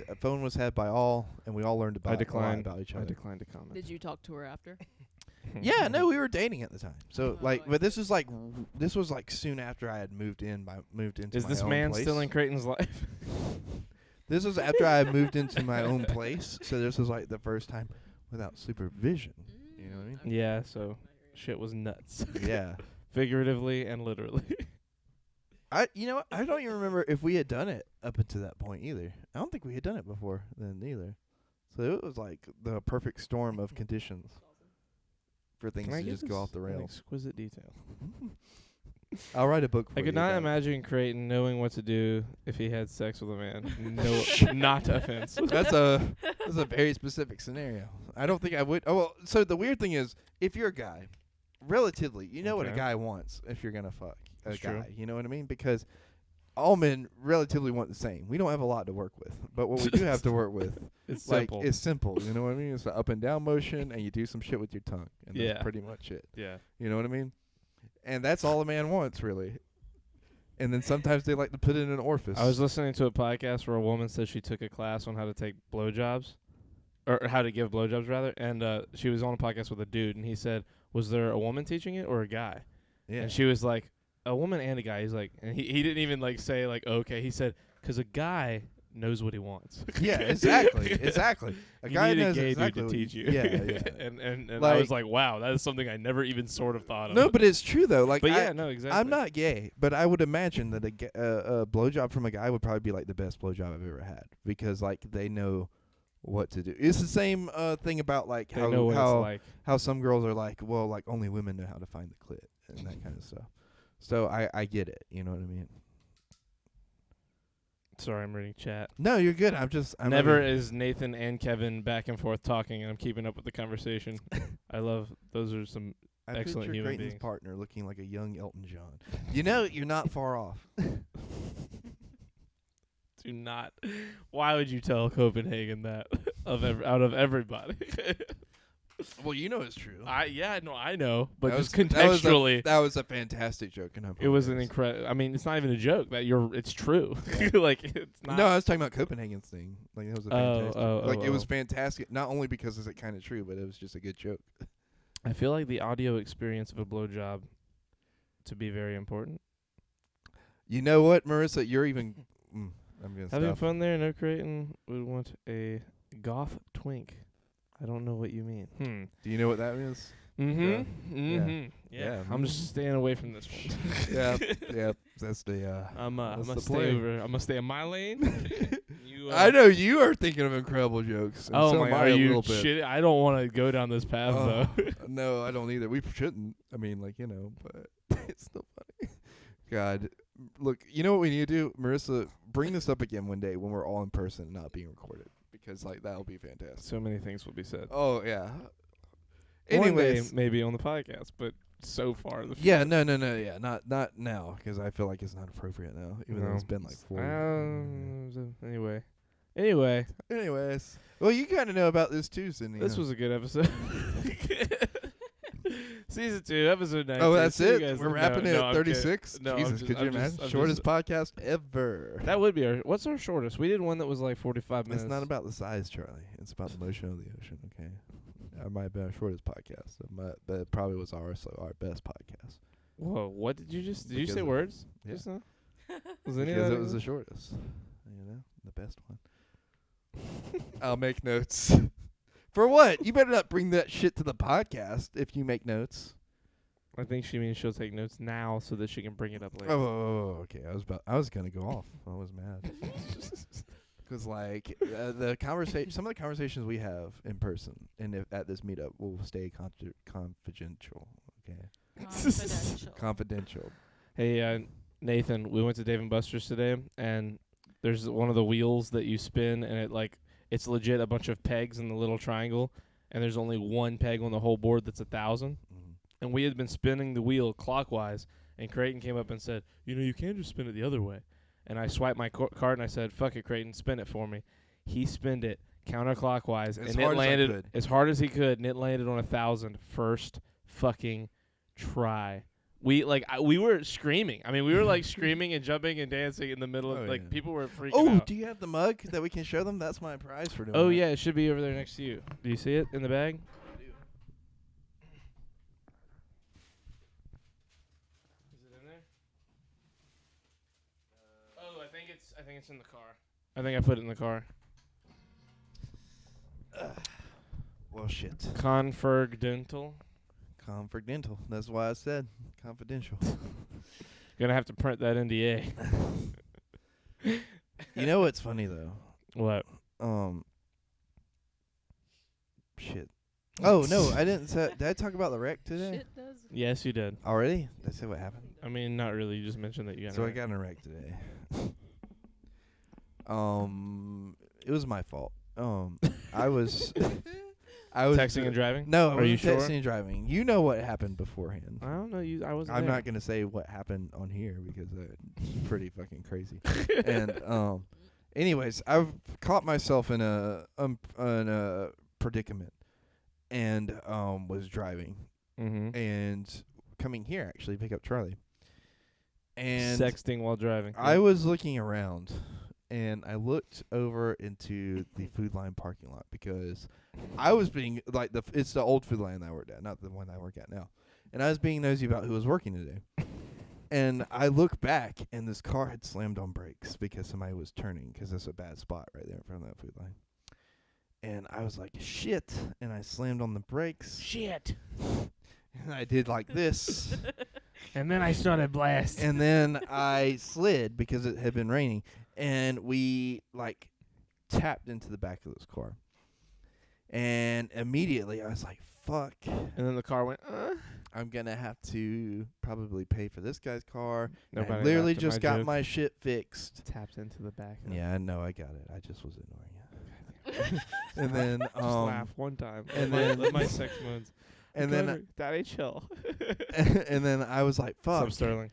A phone was had by all, and we all learned I about declined. about each I other. declined to comment. Did you talk to her after? Yeah, no, we were dating at the time. So Oh, like, I but this was like soon after I had moved into Is my this own man place. still in Creighton's life? This was after I had moved into my own place. So this was like the first time without supervision. You know what I mean? Yeah. So shit was nuts, Yeah. figuratively and literally. I don't even remember if we had done it up until that point either. I don't think we had done it before then either. So it was like the perfect storm of conditions for things Can I to get just go this off the rails. Exquisite detail. I'll write a book for I you. could not about it. imagine Creighton knowing what to do if he had sex with a man. No, not offense. That's a very specific scenario. I don't think I would. Oh, well, so the weird thing is, if you're a guy, relatively, you know what a Okay. guy wants if you're gonna fuck a That's guy. true. You know what I mean? Because all men relatively want the same. We don't have a lot to work with, but what we do have to work with, It's like, simple. is simple. You know what I mean? It's an up and down motion, and you do some shit with your tongue, and Yeah. that's pretty much it. Yeah. You know what I mean? And that's all a man wants, really. And then sometimes they like to put it in an orifice. I was listening to a podcast where a woman said she took a class on how to take blowjobs, or how to give blowjobs rather, and she was on a podcast with a dude, and he said, "Was there a woman teaching it or a guy?" yeah. And she was like, "A woman and a guy." He's like, and he didn't even like say like okay. He said, "'Cause a guy knows what he wants." Yeah, exactly. A You guy need a knows gay exactly dude to what teach you. Yeah. and I Like- was like, wow, that is something I never even sort of thought of. No, but it's true though. Like, But I, yeah, no, exactly. I'm not gay, but I would imagine that a blowjob from a guy would probably be like the best blowjob I've ever had because like they know what to do. It's the same thing about like They know what it's like. how some girls are like, well, like only women know how to find the clit and that kind of stuff. So I get it. You know what I mean? Sorry, I'm reading chat. No, you're good. I'm Never is Nathan and Kevin back and forth talking, and I'm keeping up with the conversation. I love those are some. I excellent picture human Creighton's beings. partner looking like a young Elton John. You know, you're not far off. Do not. Why would you tell Copenhagen that out of everybody? Well, you know it's true. I know, but That just was- contextually, that was a fantastic joke, and it was an incredible. I mean, it's not even a joke. It's true. Like it's not. No, I was talking about Copenhagen's thing. Like it was a fantastic. It was oh. fantastic. Not only because it's kind of true, but it was just a good joke. I feel like the audio experience of a blowjob to be very important. You know what, Marissa? You're even. I'm gonna Having stop. fun there. No Creighton would want a goth twink. I don't know what you mean. Do you know what that is? Yeah. Yeah. I'm just staying away from this one. yeah. That's the. I'm That's gonna the stay play. over. I'm gonna stay in my lane. You, I know you are thinking of incredible jokes. And Oh so my am god, I are a you little bit. shit? I don't want to go down this path Oh, though. no, I don't either. We shouldn't. I mean, but it's still funny. God, look, you know what we need to do, Marissa? Bring this up again one day when we're all in person, and not being recorded, because that'll be fantastic. So many things will be said. Oh yeah. One day, Anyways, maybe on the podcast, but so far the yeah, no, yeah, not now, because I feel like it's not appropriate now, even though No. it's been like 4 Anyway, Anyways, well, you kind of know about this too, Sydney. this was a good episode. Season 2, episode 19. Oh, that's See you it. guys. We're No, wrapping it no, at I'm kidding. 36. No, I'm Jesus, just- could you I'm just- imagine? I'm Shortest just- podcast ever. That would be what's our shortest? We did one that was like 45 minutes. It's not about the size, Charlie. It's about the motion of the ocean. Okay, that might have been our shortest podcast. But it probably was our best podcast. Whoa, what did you just? Did you Because say of- words? yeah. Just now? Was any of Because that it was the English? shortest. The best one. I'll make notes. For what? You better not bring that shit to the podcast if you make notes. I think she means she'll take notes now so that she can bring it up later. Oh, okay. I was gonna go off. I was mad. Because the conversation, some of the conversations we have in person and at this meetup will stay confidential. Okay, Confidential. confidential. Hey, Nathan, we went to Dave & Buster's today, and there's one of the wheels that you spin, and it's legit a bunch of pegs in the little triangle, and there's only one peg on the whole board that's 1,000. And we had been spinning the wheel clockwise, and Creighton came up and said, you can't just spin it the other way. And I swiped my card, and I said, fuck it, Creighton, spin it for me. He spinned it counterclockwise, and it landed as hard as he could, and it landed on 1,000 first fucking try. We were screaming. I mean, we were like screaming and jumping and dancing in the middle of people were freaking out. Do you have the mug that we can show them? That's my prize for doing Oh that. yeah, it should be over there next to you. Do you see it in the bag? Is it in there? Oh, I think it's in the car. I think I put it in the car. Well, shit. Confidential. Confidential. That's why I said confidential. Gonna have to print that NDA. You know what's funny though? What? Shit. Oh no, I didn't say. Did I talk about the wreck today? Shit does. Yes, you did. Already? Did I say what happened? I mean, not really. You just mentioned that you got. So I got in a wreck today. It was my fault. I was texting and driving. No, I Are you wasn't texting sure? and driving. You know what happened beforehand. I don't know. I wasn't. I'm there. not gonna say what happened on here because it's pretty fucking crazy. And anyways, I've caught myself in a predicament, and was driving Mm-hmm. and coming here actually to pick up Charlie. And Sexting while driving. I was looking around, and I looked over into the Food Line parking lot because I was being it's the old Food Line that I worked at, not the one I work at now. And I was being nosy about who was working today. And I look back, and this car had slammed on brakes because somebody was turning, because that's a bad spot right there in front of that Food Line. And I was like, shit. And I slammed on the brakes. Shit. And I did like this. And then I started blasting. And then I slid because it had been raining. And we, tapped into the back of this car. And immediately I was like, fuck. And then the car went. I'm going to have to probably pay for this guy's car. And Nobody I literally laughed at just my got joke. my shit fixed. Tapped into the back. Yeah, I know, I got it. I just was ignoring you. And then, Just laugh one time. and Let then- let my sex moans. and then, Daddy, chill. and then I was like, fuck. Sup, Sterling?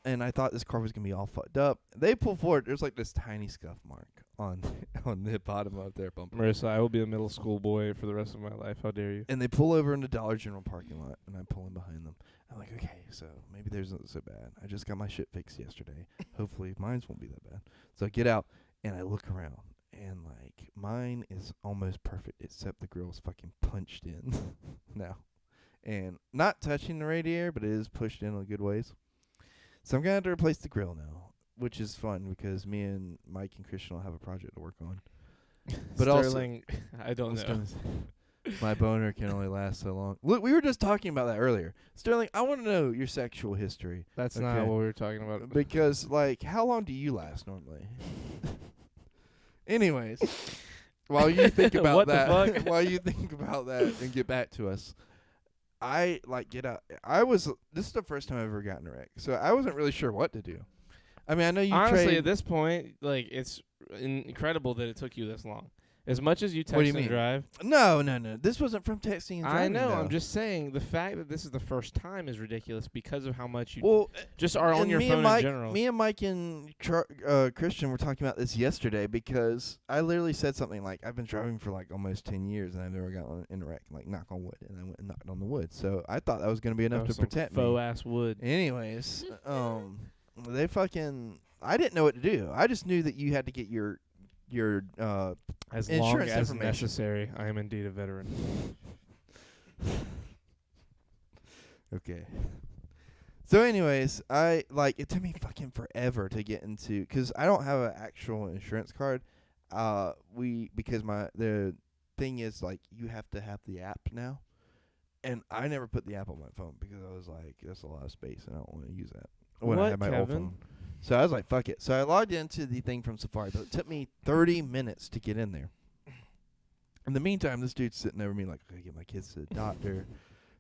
And I thought this car was going to be all fucked up. They pull forward. There's this tiny scuff mark on on the bottom of their bumper. Marissa, I will be a middle school boy for the rest of my life. How dare you? And they pull over in the Dollar General parking lot, and I pull in behind them. I'm like, okay, so maybe there's not so bad. I just got my shit fixed yesterday. Hopefully mine won't be that bad. So I get out, and I look around, and, like, mine is almost perfect, except the grill's fucking punched in now. And not touching the radiator, but it is pushed in good ways. So I'm going to have to replace the grill now, which is fun because me and Mike and Christian will have a project to work on. But Sterling, I don't know. also, my boner can only last so long. Look, we were just talking about that earlier. Sterling, I want to know your sexual history. That's Okay. not what we were talking about. Because, like, how long do you last normally? Anyways, while you think about What the that, fuck? while you think about that and get back to us, I, like, get out. This is the first time I've ever gotten a wreck, so I wasn't really sure what to do. I mean, I know you Honestly, at this point, like, it's incredible that it took you this long. As much as you text What do you and mean? drive. No. This wasn't from texting and driving. I know. though. I'm just saying the fact that this is the first time is ridiculous because of how much you Well, just are on and your me phone and Mike, in general. Me and Mike and Christian were talking about this yesterday because I literally said something like, I've been driving for like almost 10 years and I've never gotten in a wreck, like knock on wood. And I went and knocked on the wood. So I thought that was going to be enough to protect me. faux ass wood. Anyways, they fucking, I didn't know what to do. I just knew that you had to get your As long insurance as information. necessary, I am indeed a veteran. Okay. So anyways, it took me fucking forever to get into, cause I don't have an actual insurance card. Because the thing is, like, you have to have the app now, and I never put the app on my phone because I was like, that's a lot of space and I don't want to use that when I What, have my old Kevin? phone. So I was like, fuck it. So I logged into the thing from Safari, but it took me 30 minutes to get in there. In the meantime, this dude's sitting over me like, I gotta get my kids to the doctor.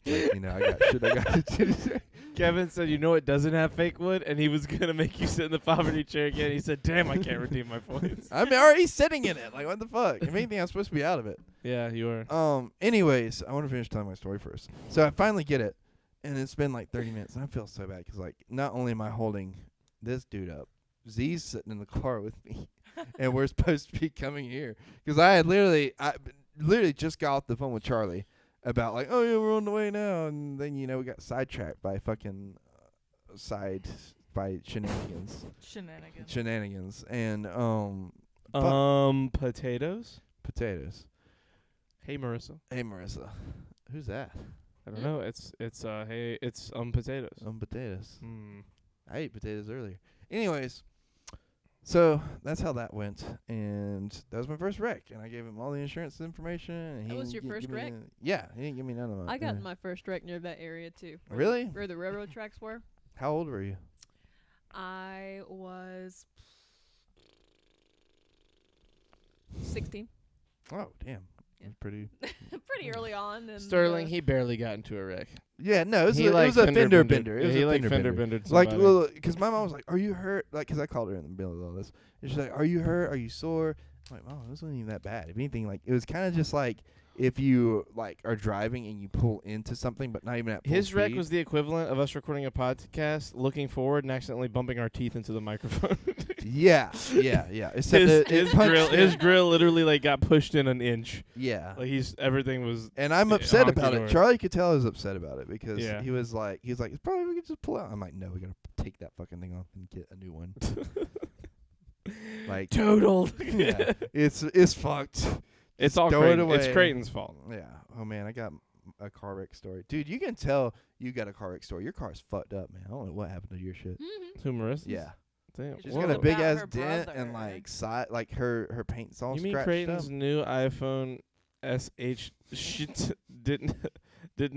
Like, I got shit I got to do. Kevin said, you know it doesn't have fake wood, and he was going to make you sit in the poverty chair again. He said, damn, I can't redeem my points. I'm already sitting in it. Like, what the fuck? If anything, I'm supposed to be out of it. Yeah, you are. Anyways, I want to finish telling my story first. So I finally get it, and it's been like 30 minutes, and I feel so bad because, like, not only am I holding this dude up, Z's sitting in the car with me, and we're supposed to be coming here because I literally just got off the phone with Charlie about like, oh yeah, we're on the way now, and then we got sidetracked by fucking shenanigans. Shenanigans and Potatoes. potatoes. Hey, Marissa. Hey Marissa, who's that? I don't know. It's potatoes. Potatoes. Hmm. I ate potatoes earlier. Anyways, so that's how that went, and that was my first wreck, and I gave him all the insurance information. And he That was your didn't first give me wreck? yeah, he didn't give me none of it. I got in my first wreck near that area too. Really? Where the railroad tracks were. How old were you? I was 16. Oh, damn. Yeah. That's pretty. Pretty early on. And Sterling, he barely got into a wreck. Yeah, no, it was, He it was a fender bender. It was he a like fender fender bender. bendered Like, somebody. because my mom was like, "Are you hurt?" Like, because I called her in the middle of all this, and she's like, "Are you hurt? Are you sore?" I'm like, "Mom, this wasn't even that bad. If anything, like, it was kind of just like if you like are driving and you pull into something, but not even at full His wreck speed." was the equivalent of us recording a podcast, looking forward and accidentally bumping our teeth into the microphone. yeah. Except his grill literally like got pushed in an inch. Yeah. Like everything was. And I'm upset about it. honky-dory. Charlie could tell I was upset about it because Yeah. he was like, it's probably we could just pull out. I'm like, no, we gotta take that fucking thing off and get a new one. Like, Total. yeah, it's fucked. It's all throw it Creighton. It's away. Creighton's fault. Yeah. Oh man, I got a car wreck story, dude. You can tell you got a car wreck story. Your car's fucked up, man. I don't know what happened to your shit. Who, Marissa? Yeah, Damn. It's she's Whoa. got a big About ass her dent and brother. like side, like her paint's all You mean scratched Creighton's up. new iPhone SH shit didn't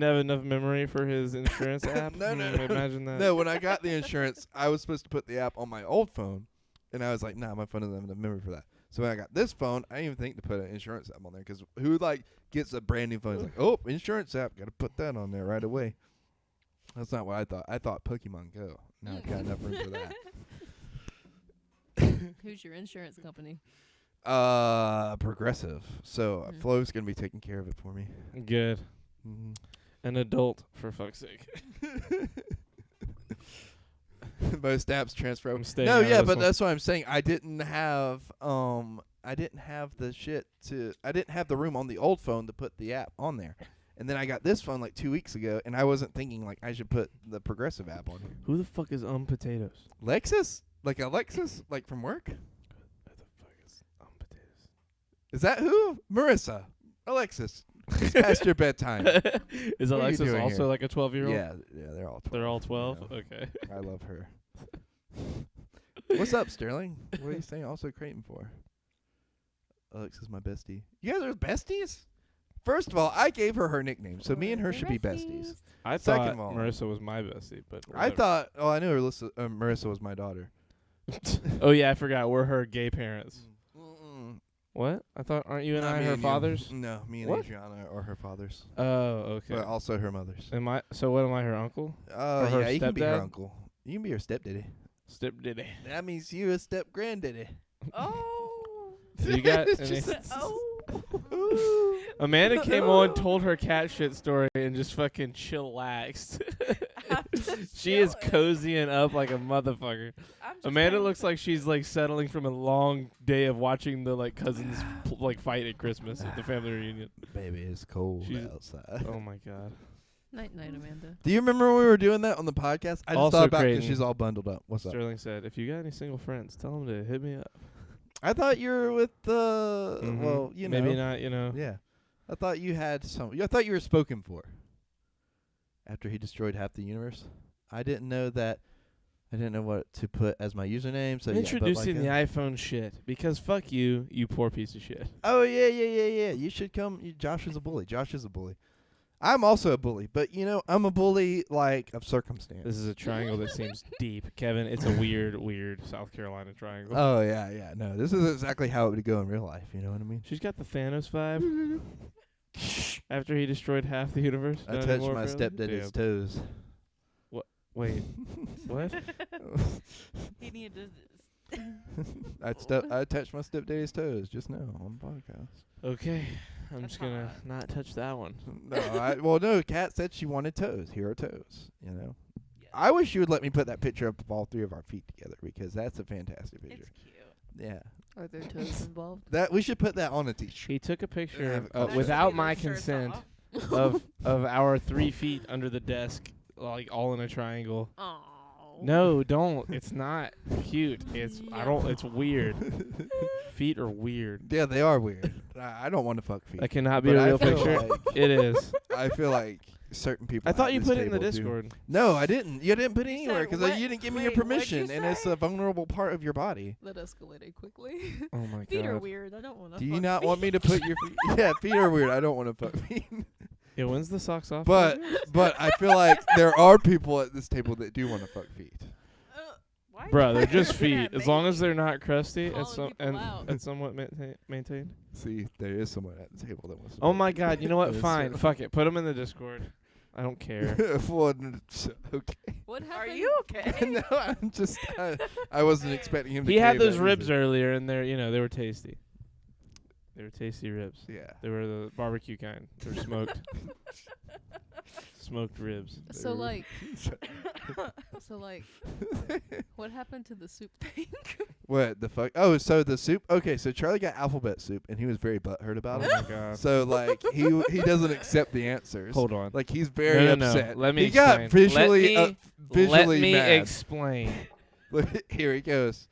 have enough memory for his insurance app? No. Imagine that. No, when I got the insurance, I was supposed to put the app on my old phone, and I was like, nah, my phone doesn't have enough memory for that. So when I got this phone, I didn't even think to put an insurance app on there because who like gets a brand new phone? It's like, oh, insurance app, got to put that on there right away. That's not what I thought. I thought Pokemon Go. Now I got enough room for that. Who's your insurance company? Progressive. So Flo's gonna be taking care of it for me. Good. Mm-hmm. An adult, for fuck's sake. Most apps transfer. I'm staying No, out of yeah, this but one. that's what I'm saying. I didn't have I didn't have the room on the old phone to put the app on there. And then I got this phone like 2 weeks ago, and I wasn't thinking like I should put the Progressive app on here. Who the fuck is Potatoes? Lexus? Like Alexis? Like from work? Who the fuck is Potatoes? Is that who? Marissa. Alexis. It's past your bedtime. Is What are you Alexis doing also here? like a 12-year-old? Yeah, they're all 12. They're all 12? you know. Okay. I love her. What's up, Sterling? What are you saying? Also Creighton for? Alexis, my bestie. You guys are besties? First of all, I gave her nickname, so me and her should be besties. I Second thought of all- Marissa was my bestie, but I whatever. thought, I knew Marissa was my daughter. Oh yeah, I forgot. We're her gay parents. Mm-mm. What? I thought aren't you and Not I me her and you. fathers? No, me and What? Adriana are her fathers. Oh, okay. But also her mothers. Am I? So what am I? Her uncle? Oh, Or her yeah, you can be her stepdad? uncle. You can be her stepdaddy. Step diddy. That means you a step granddaddy. Oh. So you got It's any- just- Oh. Ooh. Amanda came on, told her cat shit story, and just fucking chillaxed. I'm just She is chilling. cozying up like a motherfucker. I'm just Amanda kinda- looks like she's like settling from a long day of watching the like cousins like fight at Christmas at the family reunion. Baby, it's cold She's- outside. Oh my god. Night, night, Amanda. Do you remember when we were doing that on the podcast? I just Also thought about because Creighton. she's all bundled up. What's up? Sterling said, "If you got any single friends, tell them to hit me up." I thought you were with the. Mhm. Well, you know. maybe not. You know. Yeah, I thought you had some. I thought you were spoken for. After he destroyed half the universe, I didn't know that. I didn't know what to put as my username. So I'm yeah, but introducing like the iPhone shit because fuck you, you poor piece of shit. Oh yeah. You should come. Josh is a bully. Josh is a bully. I'm also a bully, but you know I'm a bully like of circumstance. This is a triangle that seems deep, Kevin. It's a weird South Carolina triangle. Oh yeah. No, this is exactly how it would go in real life. You know what I mean? She's got the Thanos vibe. After he destroyed half the universe. I Not touched anymore, my apparently? stepdaddy's Damn. toes. Wait, what? He needed I touched my stepdaddy's toes just now on the podcast. Okay, I'm That's just gonna hot. not touch that one. No, Kat said she wanted toes. Here are toes. You know. I wish you would let me put that picture up of all three of our feet together because that's a fantastic picture. It's cute. Yeah. Are there toes involved? That we should put that on a t-shirt. He took a picture have it of, covered. without Actually, my those shirts consent off. of our 3 feet under the desk, like all in a triangle. Oh. No, don't. It's not cute. I don't. It's weird. Feet are weird. Yeah, they are weird. I don't want to fuck feet. That cannot be But a I real feel picture. like- it is. I feel like certain people. I thought at you this put it in the table do. Discord. No, I didn't. You didn't put it You anywhere said because what? you didn't give me your Wait, what'd you permission, and it's say? a vulnerable part of your body. That escalated quickly. Oh my Feet are god. weird. I don't want to. Do you not want me to put your feet? Yeah, feet are weird. I don't want to fuck feet. Yeah, when's the socks off? But I feel like there are people at this table that do want to fuck feet. Why are you Bruh, they're pointing just at feet. As long as me? they're not crusty and Calling people and out. and somewhat maintained. See, there is someone at the table that wants to. Oh fuck my feet. god, you know what? Yes, Fine, sir. fuck it. Put them in the Discord. I don't care. Well, okay. What happened? Are you okay? No, I'm just. I wasn't expecting him to. He had cave those that ribs easy. earlier, and they were tasty. They were tasty ribs. Yeah. They were the barbecue kind. They're smoked. Smoked ribs. So like, what happened to the soup thing? What the fuck? Oh, so the soup. Okay, so Charlie got alphabet soup, and he was very butthurt Oh about it. my god. So like he doesn't accept the answers. Hold on. Like he's very No, no, no. upset. Let me He got explain. visually Let visually me mad. explain. Here he goes.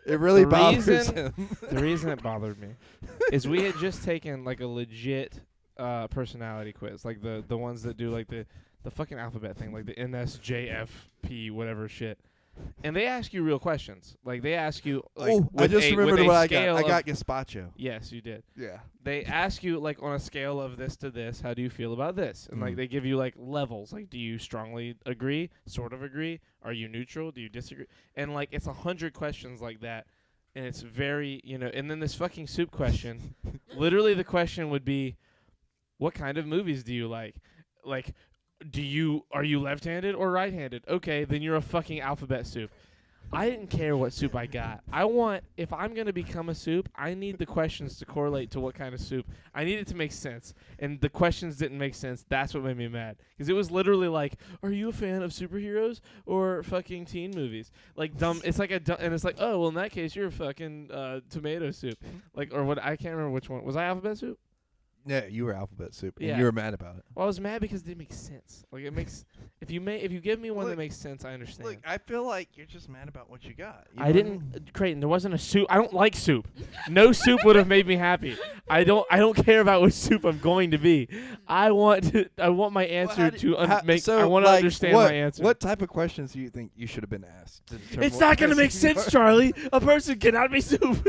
It really The bothers reason- him. The reason it bothered me is we had just taken like a legit personality quiz, like the ones that do like the fucking alphabet thing, like the NSJFP whatever shit. And they ask you real questions. Like they ask you like Oh, I with just a- remembered with a what I got. scale I of- got gazpacho. Yes, you did. Yeah. They ask you like on a scale of this to this, how do you feel about this? And like Mm. they give you like levels. Like, do you strongly agree? Sort of agree? Are you neutral? Do you disagree? And like it's 100 questions like that, and it's very And then this fucking soup question, literally the question would be, what kind of movies do you like? Like, are you left-handed or right-handed? Okay, then you're a fucking alphabet soup. I didn't care what soup I got. If I'm going to become a soup, I need the questions to correlate to what kind of soup. I need it to make sense. And the questions didn't make sense. That's what made me mad. Because it was literally like, are you a fan of superheroes or fucking teen movies? Like dumb. It's like and it's like, oh, well, in that case, you're a fucking tomato soup. Like, or what? I can't remember which one. Was I alphabet soup? Yeah, you were alphabet soup. Yeah. And you were mad about it. Well, I was mad because it didn't make sense. Like, it makes if you give me one that Look, makes sense, I understand. Look, I feel like you're just mad about what you got. You know I what didn't, Creighton. There wasn't a soup. I don't like soup. No soup would have made me happy. I don't care about what soup I'm going to be. I want my answer I want to understand my answer. What type of questions do you think you should have been asked? To determine It's what not going to person make you sense, are? Charlie. A person cannot be soup.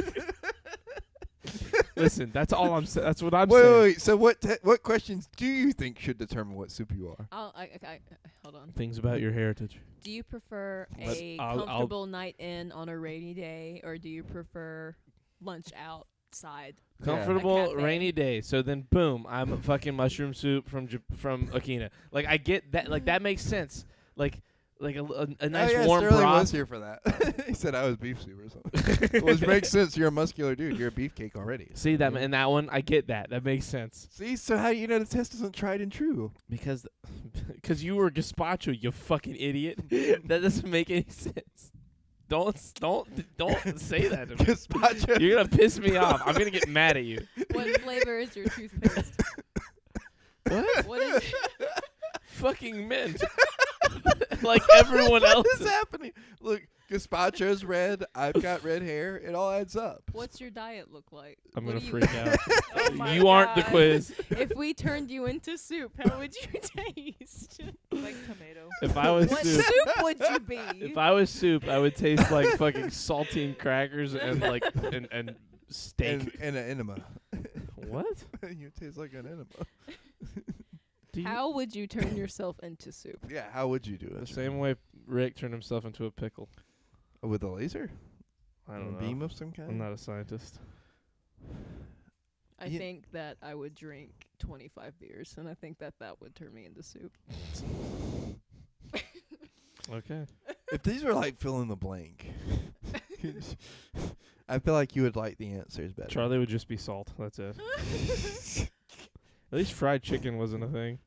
Listen, that's all I'm saying. That's what I'm saying. Wait. So what questions do you think should determine what soup you are? Hold on. Things about your heritage. Do you prefer Let's- a I'll- comfortable night in on a rainy day, or do you prefer lunch outside? Comfortable A cafe. rainy day. So then, boom, I'm a fucking mushroom soup from Akina. Like, I get that. Like, that makes sense. Like a nice warm Sterling broth. was here for that. He said I was beef soup or something. Which makes sense. You're a muscular dude. You're a beefcake already. See that in that one, I get that. That makes sense. See, so how you know the test isn't tried and true? Because you were gazpacho, you fucking idiot. That doesn't make any sense. Don't say that to me. Gazpacho. You're gonna piss me off. I'm gonna get mad at you. What flavor is your toothpaste? What? What is Fucking mint. Like everyone else. What is happening? Look, gazpacho's red. I've got red hair. It all adds up. What's your diet look like? I'm What gonna do you freak out. Oh my You aren't the God. quiz. If we turned you into soup, how would you taste? Like tomato. If I was What soup, soup would you be? if I was soup, I would taste like fucking saltine crackers and like and steak. And an enema. What? You taste like an enema. Do you- How would you turn yourself into soup? Yeah, how would you do the it? same way Rick turned himself into a pickle. With a laser? I A don't know. beam of some kind? I'm not a scientist. I Ye- think that I would drink 25 beers, and I think that would turn me into soup. Okay. If these were like fill in the blank, I feel like you would like the answers better. Charlie would just be salt. That's it. At least fried chicken wasn't a thing.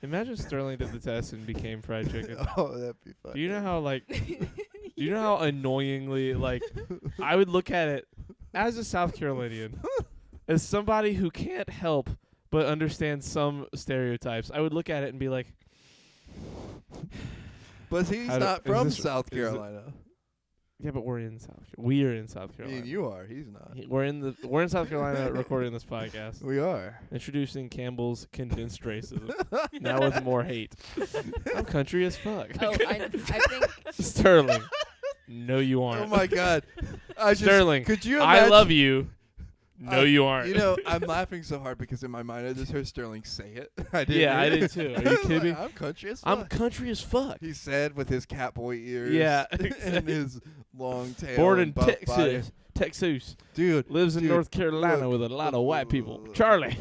Imagine Sterling did the test and became fried chicken. Oh, that'd be fun. Do you know how do you know how annoyingly I would look at it as a South Carolinian, as somebody who can't help but understand some stereotypes. I would look at it and be like, But he's How do- not is from this- South is it- Carolina. yeah, but we're in we are in South I Carolina. mean, you are. He's not. We're in South Carolina recording this podcast. We are. Introducing Campbell's condensed racism. Now with more hate. I'm country as fuck. Oh, I think Sterling. No, you aren't. Oh my God. Sterling. Could you I imagine? love you. No, you aren't. You know, I'm laughing so hard because in my mind I just heard Sterling say it. I did. Yeah, I hear did it. too. Are you kidding me? I'm country as I'm fuck. country as fuck. He said with his catboy ears. Yeah, and exactly. his long tail. Born and in buff body. Texas. Texas. Dude. Lives in Dude, North Carolina look, with a lot of white people. look. Charlie.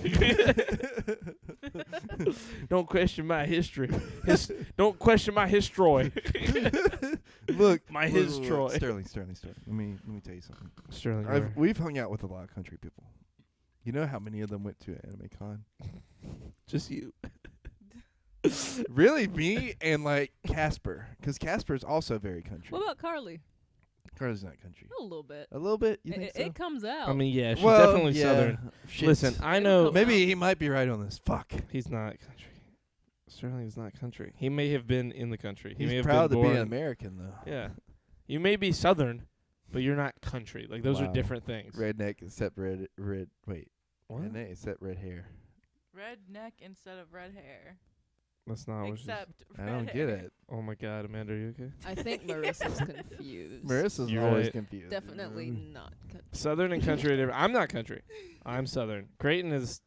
Don't question my history. Don't question my history. Look, My look, his look, Troy. Sterling. Let me tell you something. Sterling. We've hung out with a lot of country people. You know how many of them went to Anime Con? Just you. Really, me and like Casper, because Casper's also very country. What about Carly? Carly's not country. A little bit. A little bit, you think It, so? it comes out. I mean, yeah, she's Well, definitely yeah, Southern. shit. Listen, I It'll know come Maybe out. he might be right on this. Fuck. he's not country. Sterling's not country. He may have been in the country. He may He's have proud been to be born. an American, though. Yeah. You may be Southern, but you're not country. Like, those are Wow. different things. Redneck except red. Wait. What? Redneck except red hair. Red neck instead of red hair. That's not what she's... Except I red don't hair. get it. Oh, my God. Amanda, are you okay? I think Marissa's confused. Marissa's You're always right. confused. Definitely not. Southern and country are different. I'm not country. I'm Southern. Creighton is,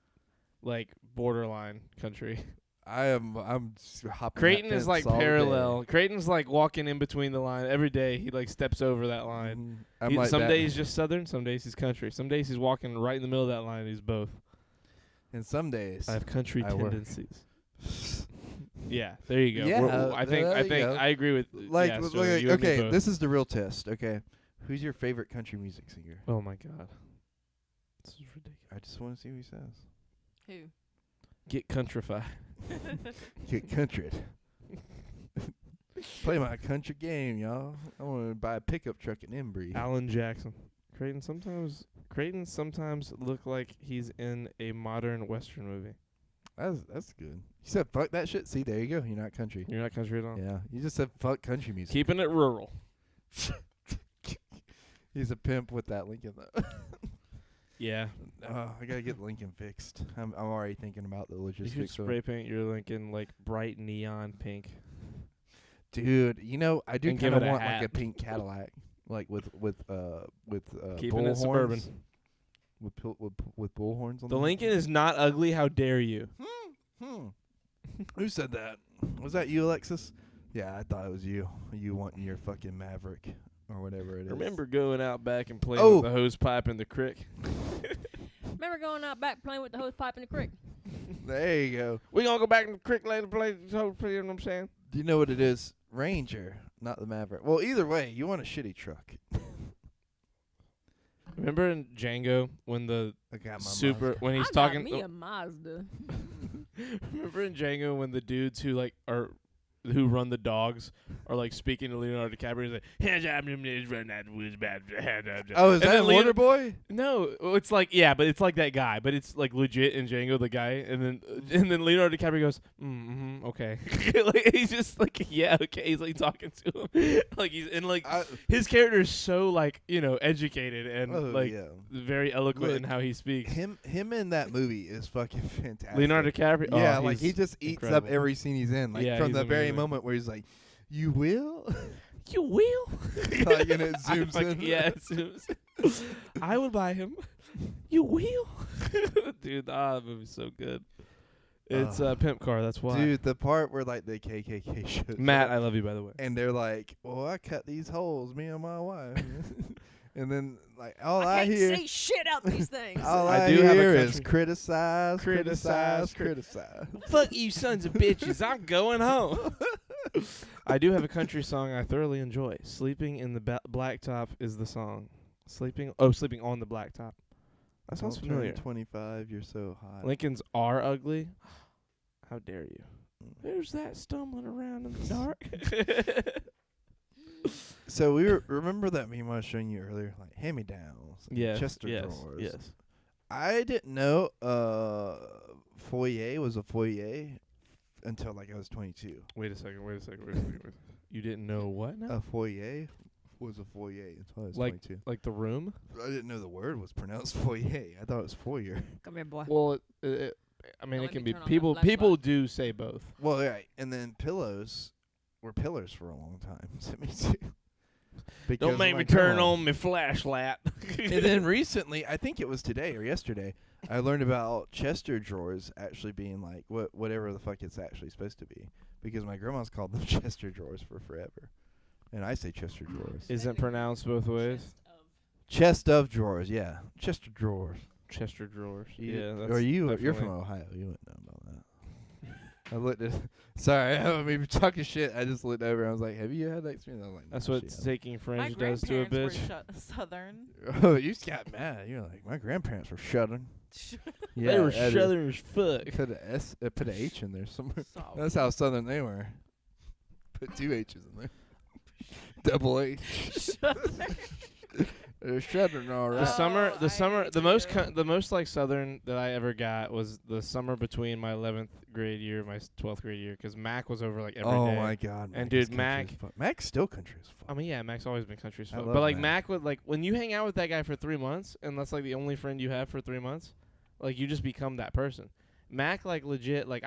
like, borderline country. I'm just hopping. Creighton that is, like, fence all day. parallel. Creighton's, like, walking in between the line. Every day, he, like, steps over that line. I'm like Some that. days he's just Southern, some days he's country. Some days he's walking right in the middle of that line. He's both. And some days I have country I work. tendencies. Yeah, there you go. Yeah, I there you think go. I agree with Like, yeah, look, Sterling, you and me okay, both. this is the real test. Okay, who's your favorite country music singer? Oh my god, this is ridiculous. I just want to see what he says. Who? Get countrified. Get country. Play my country game, y'all. I want to buy a pickup truck in Embry. Alan Jackson. Creighton sometimes look like he's in a modern Western movie. That's good. You said fuck that shit. See, there you go. You're not country. You're not country at all. Yeah, you just said fuck country music. Keeping it rural. He's a pimp with that Lincoln though. Yeah. I gotta get Lincoln fixed. I'm already thinking about the You should logistics. spray paint your Lincoln like bright neon pink. Dude, you know I do And give kind of it a want like hat. a pink Cadillac, like with Keeping bull it suburban. horns. With bull horns on The them. Lincoln is not ugly. How dare you? Who said that? Was that you, Alexis? Yeah, I thought it was you. You wanting your fucking Maverick or whatever it is. Remember going out back and playing Oh. with the hose pipe in the creek? Remember going out back playing with the hose pipe in the creek? There you go. We gonna go back in the creek later, play the hose pipe. You know what I'm saying? Do you know what it is? Ranger, not the Maverick. Well, either way, you want a shitty truck. Remember in Django when the I got my super Mazda. when he's I talking? got me a Mazda. Remember in Django when the dudes who like are who run the dogs are like speaking to Leonardo DiCaprio? He's like, Oh, is And that then Waterboy? no, it's like but it's like that guy, but it's like legit in Django the guy, and then Leonardo DiCaprio goes, okay, like he's just like okay, he's like talking to him, like he's and like his character is so like educated and very eloquent in Look, how he speaks. Him in that movie is fucking fantastic. Leonardo DiCaprio, Yeah, oh, like he he's just eats up incredible. every scene he's in. Like Yeah, from he's the very amazing. moment where he's like, "You will," You will, like, and it I zooms fucking- in. Yeah, it zooms. I would buy him. You will, dude. That movie's so good. It's a pimp car. That's why. Dude, the part where like the KKK shows Matt, up, I love you, by the way. and they're like, "Well, I cut these holes, me and my wife," and then like all I I can't hear, say shit out these things. all I I do have a hear is country- criticize, Criticize, criticize. Fuck you, sons of bitches. I'm going home. I do have a country song I thoroughly enjoy. Sleeping in the blacktop is the song. Sleeping on the blacktop. That sounds Don't familiar. turn 25, you're so hot. Lincolns are ugly. How dare you? There's that stumbling around in the dark. So remember that meme I was showing you earlier, like hand-me-downs, Yeah. Chester yes. drawers. Yes. I didn't know foyer was a foyer until like I was 22. Wait a second. You didn't know what now? A foyer was a foyer until I was Like- 22. Like the room? I didn't know the word was pronounced foyer. I thought it was foyer. Come here, boy. Well, I mean, Now it let can me be turn on the people. flashlight. People do say both. Well, right. And then pillows were pillars for a long time. To me too. Because Don't make my me turn grandma- on my flashlight. And then recently, I think it was today or yesterday, I learned about Chester drawers actually being like whatever the fuck it's actually supposed to be. Because my grandma's called them Chester drawers for forever. And I say Chester drawers. Isn't pronounced both ways. Chest of drawers, yeah. Chester drawers. Chester drawers. You- Yeah. or That's you're definitely- from Ohio. You wouldn't know about that. I looked at. Sorry, I mean talking shit. I just looked over. and I was like, "Have you had that experience?" I was like, That's "Nah, what she hasn't." taking My French does to a grandparents bitch. were Southern. Oh, you just got mad. You're like, my grandparents were Southern. They were added- southern as fuck. Put a S, put a H in there somewhere. So That's how Southern they were. Put 2 H's in there. Double H. They're Southern, all The right. summer, I the most do. the most like southern that I ever got was the summer between my 11th grade year and my 12th grade year, because Mac was over like every day. Oh my God! And Mac dude, is country Mac- as fuck. Mac's still country as fuck. I mean, yeah, Mac's always been country as I fuck. love But like Mac. Mac would like when you hang out with that guy for 3 months, and that's like the only friend you have for 3 months, like you just become that person. Mac like legit like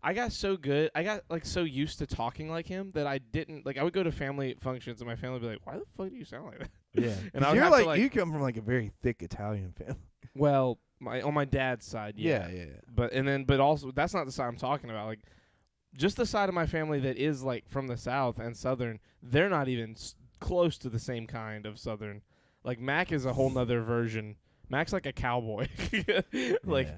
I got so good. I got like so used to talking like him that I didn't like. I would go to family functions and my family would be like, "Why the fuck do you sound like that?" Yeah, And I would you're have to, like, like- you come from like a very thick Italian family. Well, on my dad's side, yeah. Yeah. But also that's not the side I'm talking about. Like, just the side of my family that is like from the South and Southern, they're not even close to the same kind of Southern. Like Mac is a whole nother version. Mac's like a cowboy. Like Yeah.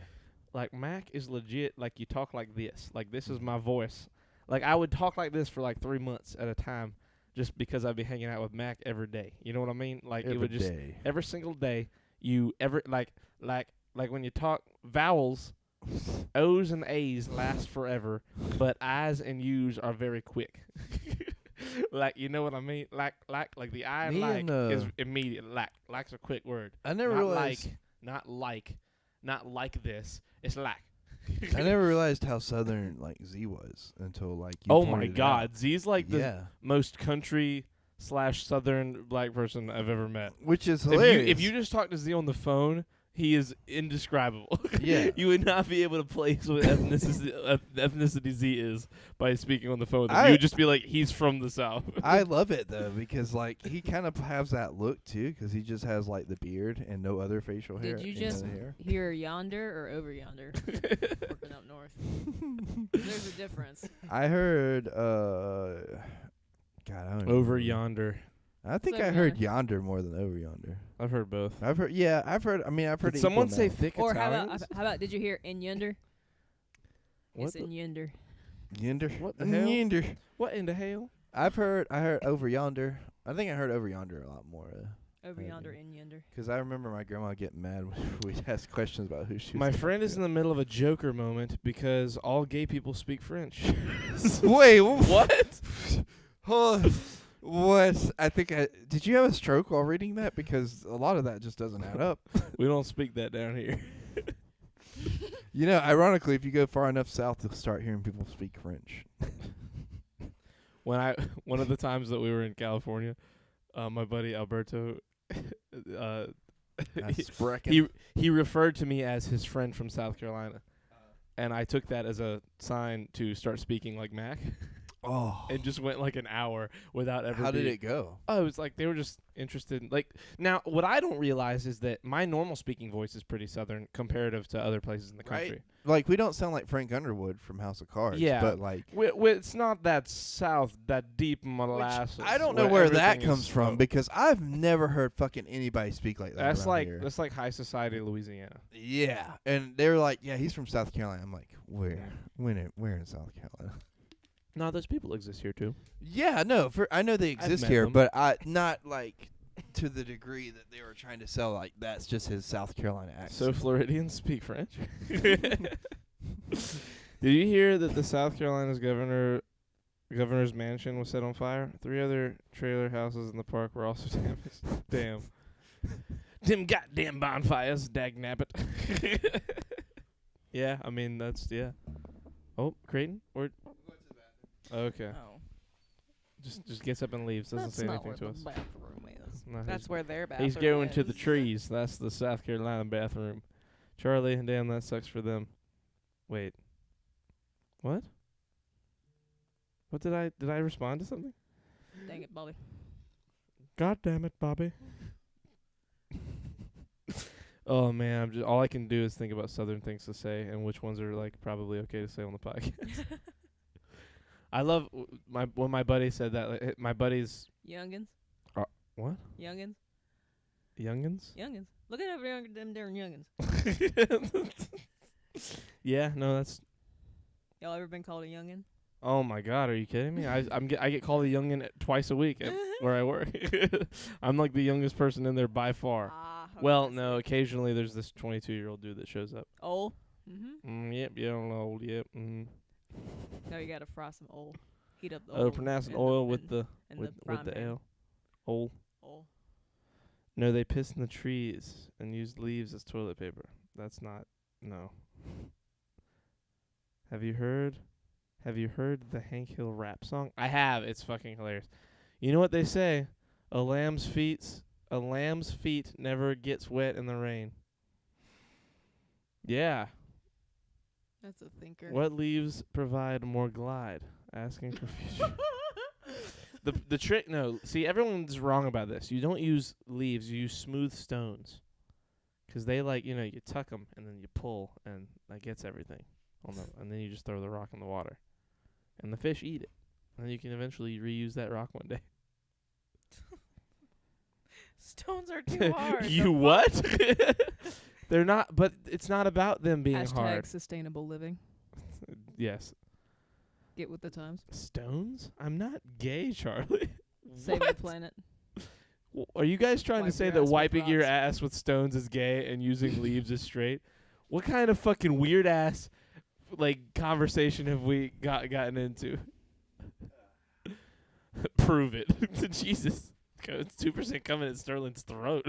like Mac is legit. Like you talk like this. Like this is my voice. Like I would talk like this for like 3 months at a time, just because I'd be hanging out with Mac every day. You know what I mean? Like it would just every single day. You ever like when you talk vowels, O's and A's last forever, but I's and U's are very quick. Like you know what I mean? Like the I Me like and, is immediate. Like's a quick word. I never Not realized. not like this. It's like. I never realized how southern like Z was until like you Oh my pointed it God, out. Z's like the Yeah, most country / southern black person I've ever met. which is hilarious. If you just talk to Z on the phone, he is indescribable. Yeah. You would not be able to place what ethnicity Z is by speaking on the phone with him. I- You would just be like, he's from the South. I love it though because like he kind of has that look too because he just has like the beard and no other facial hair. Did you and just no hair. hear yonder or over yonder? Working up north. There's a difference. I heard. God, I don't even Over remember. yonder. I think over I heard yonder more than over yonder. I've heard both. I've heard. Yeah, I've heard. I mean, I've heard. Did it someone equal say amount. thick Or Italians? how about did you hear in yonder? What It's the- in yonder. Yonder? What the hell? Yonder. What in the hell? I heard over yonder. I think I heard over yonder a lot more. Over Maybe. yonder, in yonder. Because I remember my grandma getting mad when we'd ask questions about who she was. My friend is in the middle of a Joker moment because all gay people speak French. Wait, What? Hold. What? I think did you have a stroke while reading that? Because a lot of that just doesn't add up. We don't speak that down here. You know, ironically, if you go far enough south, you'll start hearing people speak French. One of the times that we were in California, my buddy Alberto, he referred to me as his friend from South Carolina, and I took that as a sign to start speaking like Mac. Oh. It just went like an hour without ever. How did it go? Oh, it was like they were just interested. Like now, what I don't realize is that my normal speaking voice is pretty southern comparative to other places in the Right. country. Like we don't sound like Frank Underwood from House of Cards. Yeah. But like It's not that south, that deep molasses. I don't know where that everything comes is from slow. because I've never heard fucking anybody speak like that. That's around like here. that's like high society Louisiana. Yeah, and they were like, "Yeah, he's from South Carolina." I'm like, "Where? Yeah. Where in South Carolina?" No, those people exist here too. Yeah, no, I know they exist met here, them. but I not like to the degree that they were trying to sell. Like that's just his South Carolina accent. So Floridians speak French. Did you hear that the South Carolina's governor's mansion was set on fire? 3 other trailer houses in the park were also damaged. Damn. Them goddamn bonfires, dagnabbit. Yeah, I mean yeah. Oh, Creighton? Or okay. Oh. Just gets up and leaves. Doesn't That's say not anything where to the us. bathroom is. No, That's where their bathroom he's going is. to the trees. That's the South Carolina bathroom. Charlie, damn, that sucks for them. Wait. What? What did I respond to something? Dang it, Bobby. God damn it, Bobby. Oh man, all I can do is think about southern things to say and which ones are like probably okay to say on the podcast. I love when my buddy said that. Like, my buddies, Youngins. what? Youngins. Youngins? Youngins. Look at them darn youngins. Yeah, no, that's. Y'all ever been called a youngin? Oh my God, are you kidding me? I get called a youngin twice a week at where I work. I'm like the youngest person in there by far. Okay, Well, I see. no, occasionally there's this 22-year-old dude that shows up. Old. Mm-hmm. Yep, old, yep. No, you gotta fry some oil. Heat up the Oh, oil. pronouncing in oil the, with the in with frying the pan. L. Old. Oil. No, they pissed in the trees and used leaves as toilet paper. That's not no. Have you heard the Hank Hill rap song? I have. It's fucking hilarious. You know what they say? A lamb's feet never gets wet in the rain. Yeah. That's a thinker. What leaves provide more glide? Asking for future. The trick, no. See, everyone's wrong about this. You don't use leaves. You use smooth stones. 'Cause they you tuck 'em and then you pull and that gets everything. And then you just throw the rock in the water. And the fish eat it. And then you can eventually reuse that rock one day. Stones are too hard. You what? They're not, but it's not about them being Hashtag hard. sustainable living. Yes. Get with the times. Stones? I'm not gay, Charlie. Save the What? planet. Are you guys trying to Wipe say your that ass with wiping your rocks. ass with stones is gay and using leaves is straight? What kind of fucking weird ass like conversation have we gotten into? Prove it. Jesus. It's 2% coming at Sterling's throat.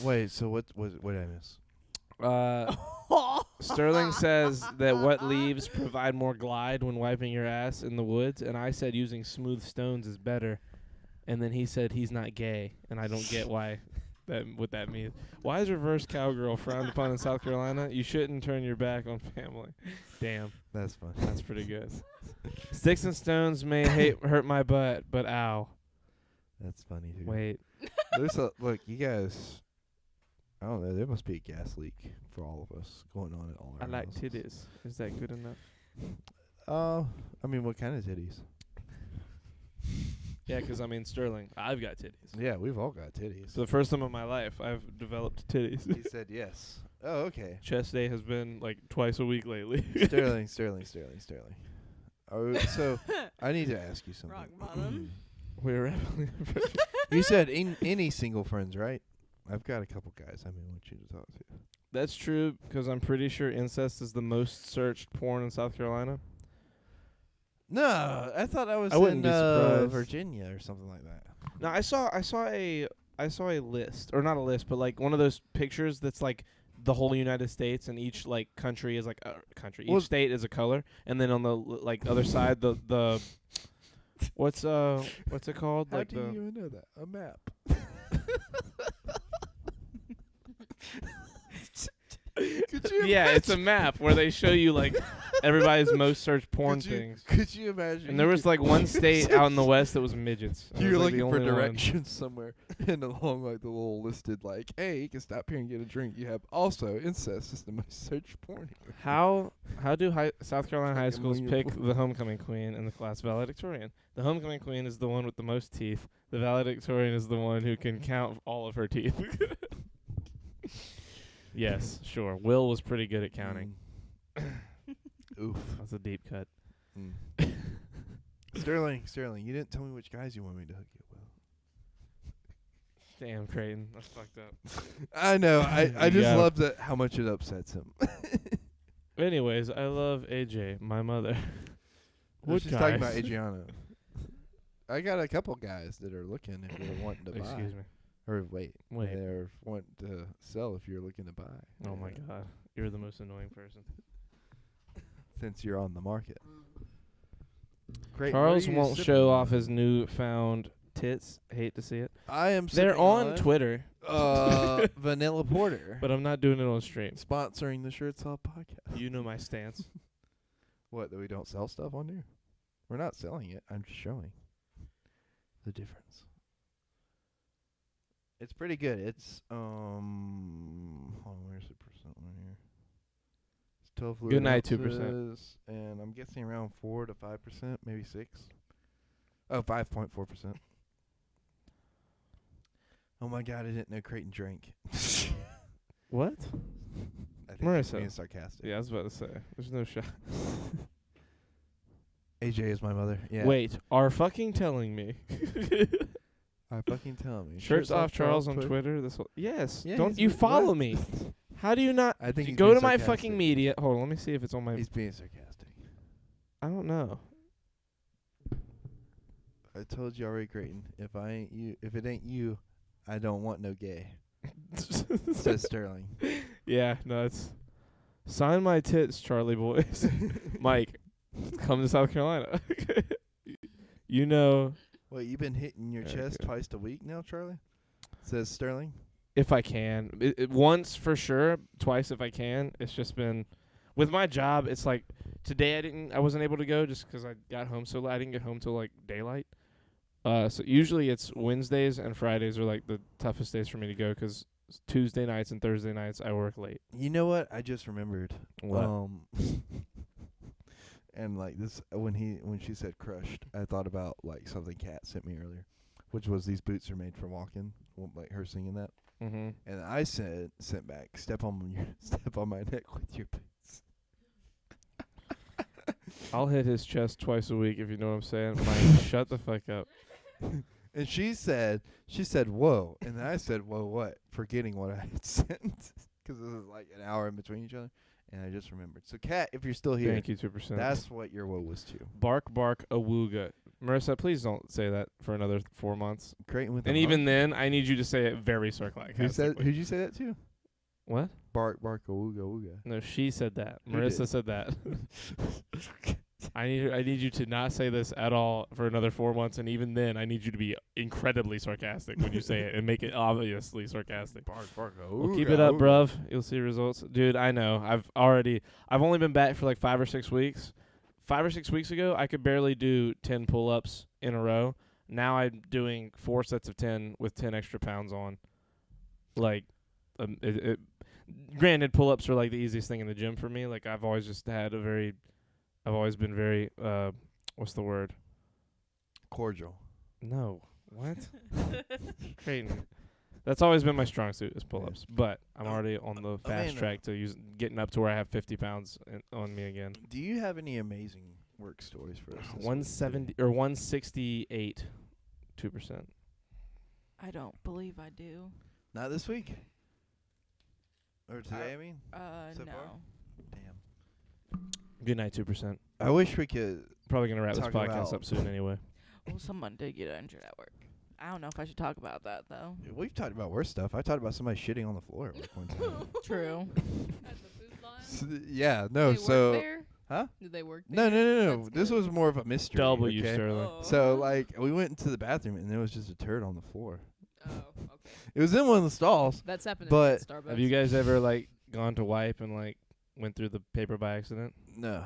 Wait, so what did I miss? Sterling says that what leaves provide more glide when wiping your ass in the woods, and I said using smooth stones is better. And then he said he's not gay, and I don't get what that means. Why is reverse cowgirl frowned upon in South Carolina? You shouldn't turn your back on family. Damn, That's fun. that's pretty good. Sticks and stones may hurt my butt, but ow. That's funny, dude. Wait. There's look, you guys. I don't know. There must be a gas leak for all of us going on at all I our like houses. titties. Is that good enough? I mean, what kind of titties? Yeah, 'cause I mean, Sterling, I've got titties. Yeah, we've all got titties. For the first time in my life, I've developed titties. He said yes. Oh, okay. Chest day has been like twice a week lately. Sterling. Oh, so I need to ask you something. Rock bottom. We're rapidly approaching. You said any single friends, right? I've got a couple guys I want you to talk to. That's true, 'cause I'm pretty sure incest is the most searched porn in South Carolina. No, I thought I was I wouldn't in be surprised. Virginia or something like that. No, I saw a list, or not a list, but like one of those pictures that's like the whole United States, and each like country is like a country. Well, Each state is a color, and then on the like other side, the what's it called? How like do the you even know that? A map. Could you yeah, it's a map where they show you like everybody's most searched porn could you, things. Could you imagine? And there was like one state out in the west that was midgets. And it You're was, like, the looking for only one. directions somewhere, and along like the little listed like, hey, you can stop here and get a drink. You have also incest is the most searched porn here. How do South Carolina high Fucking schools million pick the homecoming queen in the class valedictorian? The homecoming queen is the one with the most teeth. The valedictorian is the one who can count all of her teeth. Yes, sure. Will was pretty good at counting. Oof. That's a deep cut. Mm. Sterling, you didn't tell me which guys you want me to hook you up with. Damn, Creighton. That's fucked up. I know. I just Yeah. love that how much it upsets him. Anyways, I love AJ, my mother. What She's talking about guys? Adriana. I got a couple guys that are looking if you're wanting to buy. Excuse me. Or wait. Wait. They're wanting to sell if you're looking to buy. Oh my god. You're the most annoying person. Since you're on the market. Great. Charles won't show off his newfound tits. Hate to see it. I am. They're sipping on Twitter, Vanilla Porter. but I'm not doing it on stream. Sponsoring the Shirts Off podcast. You know my stance. What, that we don't sell stuff on here? We're not selling it. I'm just showing the difference. It's pretty good. It's hold on, where's the percent on here? It's 12 fluid Good night, 2%. ounces, and I'm guessing around 4 to 5%, maybe 6. Oh, 5.4%. Oh my god, I didn't know Creighton drank. What? I think he's Marissa. being sarcastic. Yeah, I was about to say. There's no shot. AJ is my mother. Yeah. Wait, are fucking telling me. I fucking tell me. Shirts off Charles on Twitter. This whole yes. Yeah, Don't he's you what? follow me? How do you not? I think he's Go being to my sarcastic. fucking media. Hold on, let me see if it's on my. He's being sarcastic. I don't know. I told you already, Creighton. If it ain't you, I don't want no gay. Says Sterling. Yeah, no, it's sign my tits, Charlie boys. Mike, come to South Carolina. You know, Wait, you've been hitting your chest Okay. twice a week now, Charlie? Says Sterling. if I can, once for sure, twice if I can. It's just been with my job. It's like today I wasn't able to go just 'cause I got home so late. I didn't get home till like daylight. So usually it's Wednesdays and Fridays are like the toughest days for me to go 'cause Tuesday nights and Thursday nights I work late. You know what? I just remembered. What? And like this, when she said crushed, I thought about like something Kat sent me earlier, which was these boots are made for walking. Like her singing that, Mm-hmm. and I sent back, step on my neck with your boots. I'll hit his chest twice a week if you know what I'm saying. Mike, shut the fuck up. And she said, whoa. And then I said, whoa, what? Forgetting what I had sent. Because it was like an hour in between each other. And I just remembered. So, Kat, if you're still here, Thank you, 2%. that's what your whoa was to. Bark, bark, awooga. Marissa, please don't say that for another 4 months. Creighton with And the even then, I need you to say it very sarcastically. Who'd you say that to? What? Bark, bark, awooga, wooga. No, she said that. Who Marissa did? said that. I need you to not say this at all for another 4 months, and even then, I need you to be incredibly sarcastic when you say it and make it obviously sarcastic. Bark, bark, Well, keep it up, bruv. You'll see results, dude. I know. I've only been back for like 5 or 6 weeks. 5 or 6 weeks ago, I could barely do 10 pull-ups in a row. Now I'm doing 4 sets of 10 with 10 extra pounds on. Like, granted, pull-ups are like the easiest thing in the gym for me. Like, I've always been very, what's the word? Cordial. No. What? Creighton. That's always been my strong suit is pull-ups. But I'm already on the fast track to getting up to where I have 50 pounds on me again. Do you have any amazing work stories for us? 170 or 168, 2%. I don't believe I do. Not this week? Or today, I mean? So No. far? Damn. Good night, 2%. I wish we could. Probably gonna wrap this Talk podcast about- up soon anyway. Well, someone did get injured at work. I don't know if I should talk about that though. We've talked about worse stuff. I talked about somebody shitting on the floor at work one time. True. At the food line? Yeah, no, Did they so. work there? Huh? Did they work No, there? no, no, no. That's This good. was more of a mystery. W, okay? Sterling. Oh. So, like, we went into the bathroom and there was just a turd on the floor. Oh, okay. It was in one of the stalls. That's happened But- at Starbucks. Have you guys ever like gone to wipe and like went through the paper by accident? No.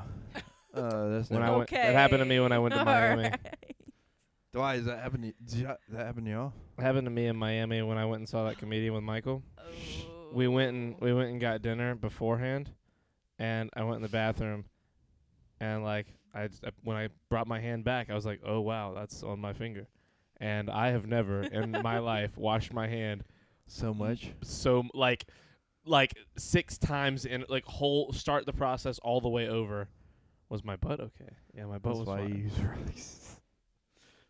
That's When not. I went, that happened to me when I went to Miami. Alright. Why does that happen? That happen to y'all? It happened to me in Miami when I went and saw that comedian with Michael. Oh. We went and got dinner beforehand, and I went in the bathroom, and like when I brought my hand back, I was like, oh wow, that's on my finger, and I have never in my life washed my hand So much. so like 6 times in like whole start the process all the way over. Was my butt okay? Yeah, my butt That's was why fine. you use rocks.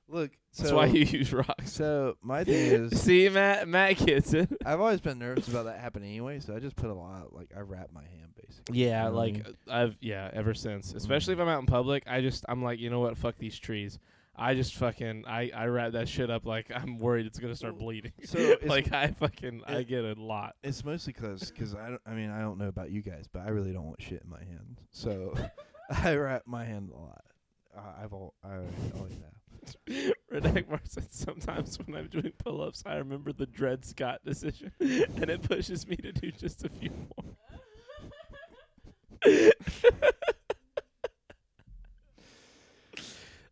Look, That's why you use rocks. So my thing is, See, Matt gets it. I've always been nervous about that happening anyway. So I just put a lot. Like I wrap my hand basically. Yeah, You know what I like mean? ever since. Especially if I'm out in public, I'm like, you know what, fuck these trees. I just fucking I wrap that shit up like I'm worried it's gonna start bleeding. So it's, like I get a lot. it's mostly because I don't know about you guys, but I really don't want shit in my hand. So I wrap my hand a lot. I always have. Redneck said sometimes when I'm doing pull-ups, I remember the Dred Scott decision, and it pushes me to do just a few more.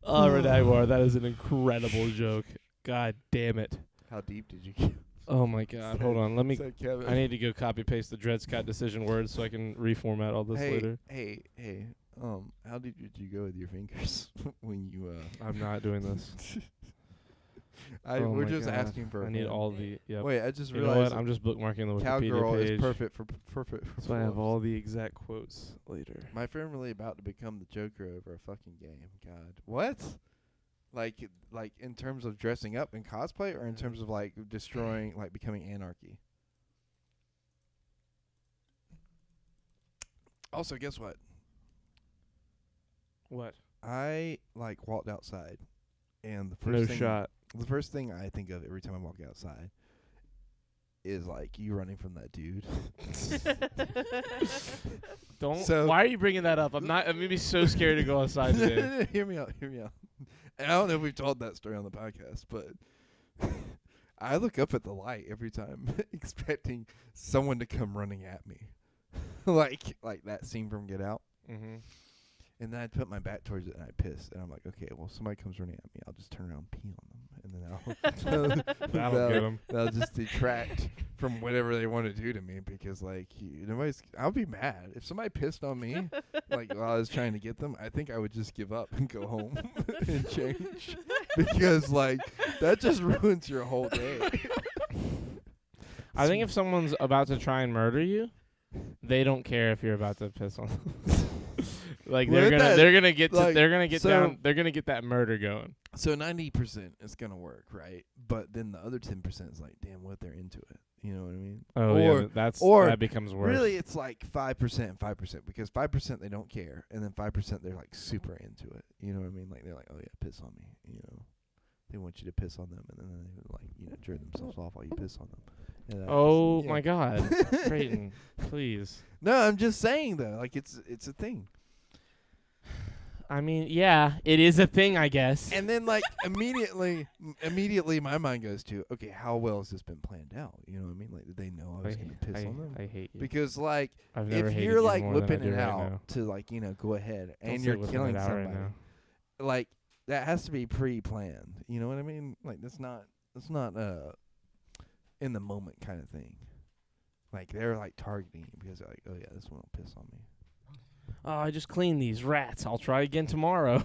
Oh, Redneck, that is an incredible joke. God damn it. How deep did you get? Oh my God. Hold on. Let me. Said Kevin. I need to go copy paste the Dred Scott decision words so I can reformat all this later. Hey. How deep did you go with your fingers when you? I'm not doing this. Oh We're my just God. asking for. I need all the. Yep. Wait, I just You know realized what? I'm just bookmarking the Wikipedia cowgirl page. is perfect for So I have pull-ups. all the exact quotes later. My friend really about to become the Joker over a fucking game. God, what? Like in terms of dressing up in cosplay, or in terms of like destroying, like becoming anarchy. Also, guess what? What? I like walked outside, and the No first thing shot. the first thing I think of every time I walk outside is like you running from that dude. Don't. So- Why are you bringing that up? I'm gonna be so scared to go outside today. Hear me out. And I don't know if we've told that story on the podcast, but I look up at the light every time, expecting someone to come running at me, like that scene from Get Out. Mm-hmm. And then I put my back towards it and I pissed, and I'm like, okay, well, somebody comes running at me, I'll just turn around and pee on them, and then That'll get 'em. That'll just detract from whatever they want to do to me, because like I'll be mad if somebody pissed on me, like while I was trying to get them. I think I would just give up and go home and change, because like that just ruins your whole day. I think if someone's about to try and murder you, they don't care if you're about to piss on them. Like Look at that. they're gonna get Like, they're gonna get so- down. They're gonna get that murder going. So 90% is gonna work, right? But then the other 10% is like, damn, what they're into it. You know what I mean? Oh Or- yeah, that becomes worse. Really, it's like 5% and 5% because 5% they don't care, and then 5% they're like super into it. You know what I mean? Like they're like, oh yeah, piss on me. You know, they want you to piss on them, and then they like jerk themselves off while you piss on them. And that's- Oh yeah. my God, Creighton, please. No, I'm just saying though, like it's a thing. I mean, yeah, it is a thing, I guess. And then like immediately my mind goes to, okay, how well has this been planned out? You know what I mean? Like did they know I was gonna piss on them? I hate you. Because like I've never if hated you're you like more than I whipping do it right out now. to like go ahead Don't and say you're whipping killing it out somebody, right now. like that has to be pre-planned. You know what I mean? Like that's not in the moment kind of thing. Like they're like targeting you because they're like, oh yeah, this one will piss on me. Oh, I just cleaned these rats. I'll try again tomorrow.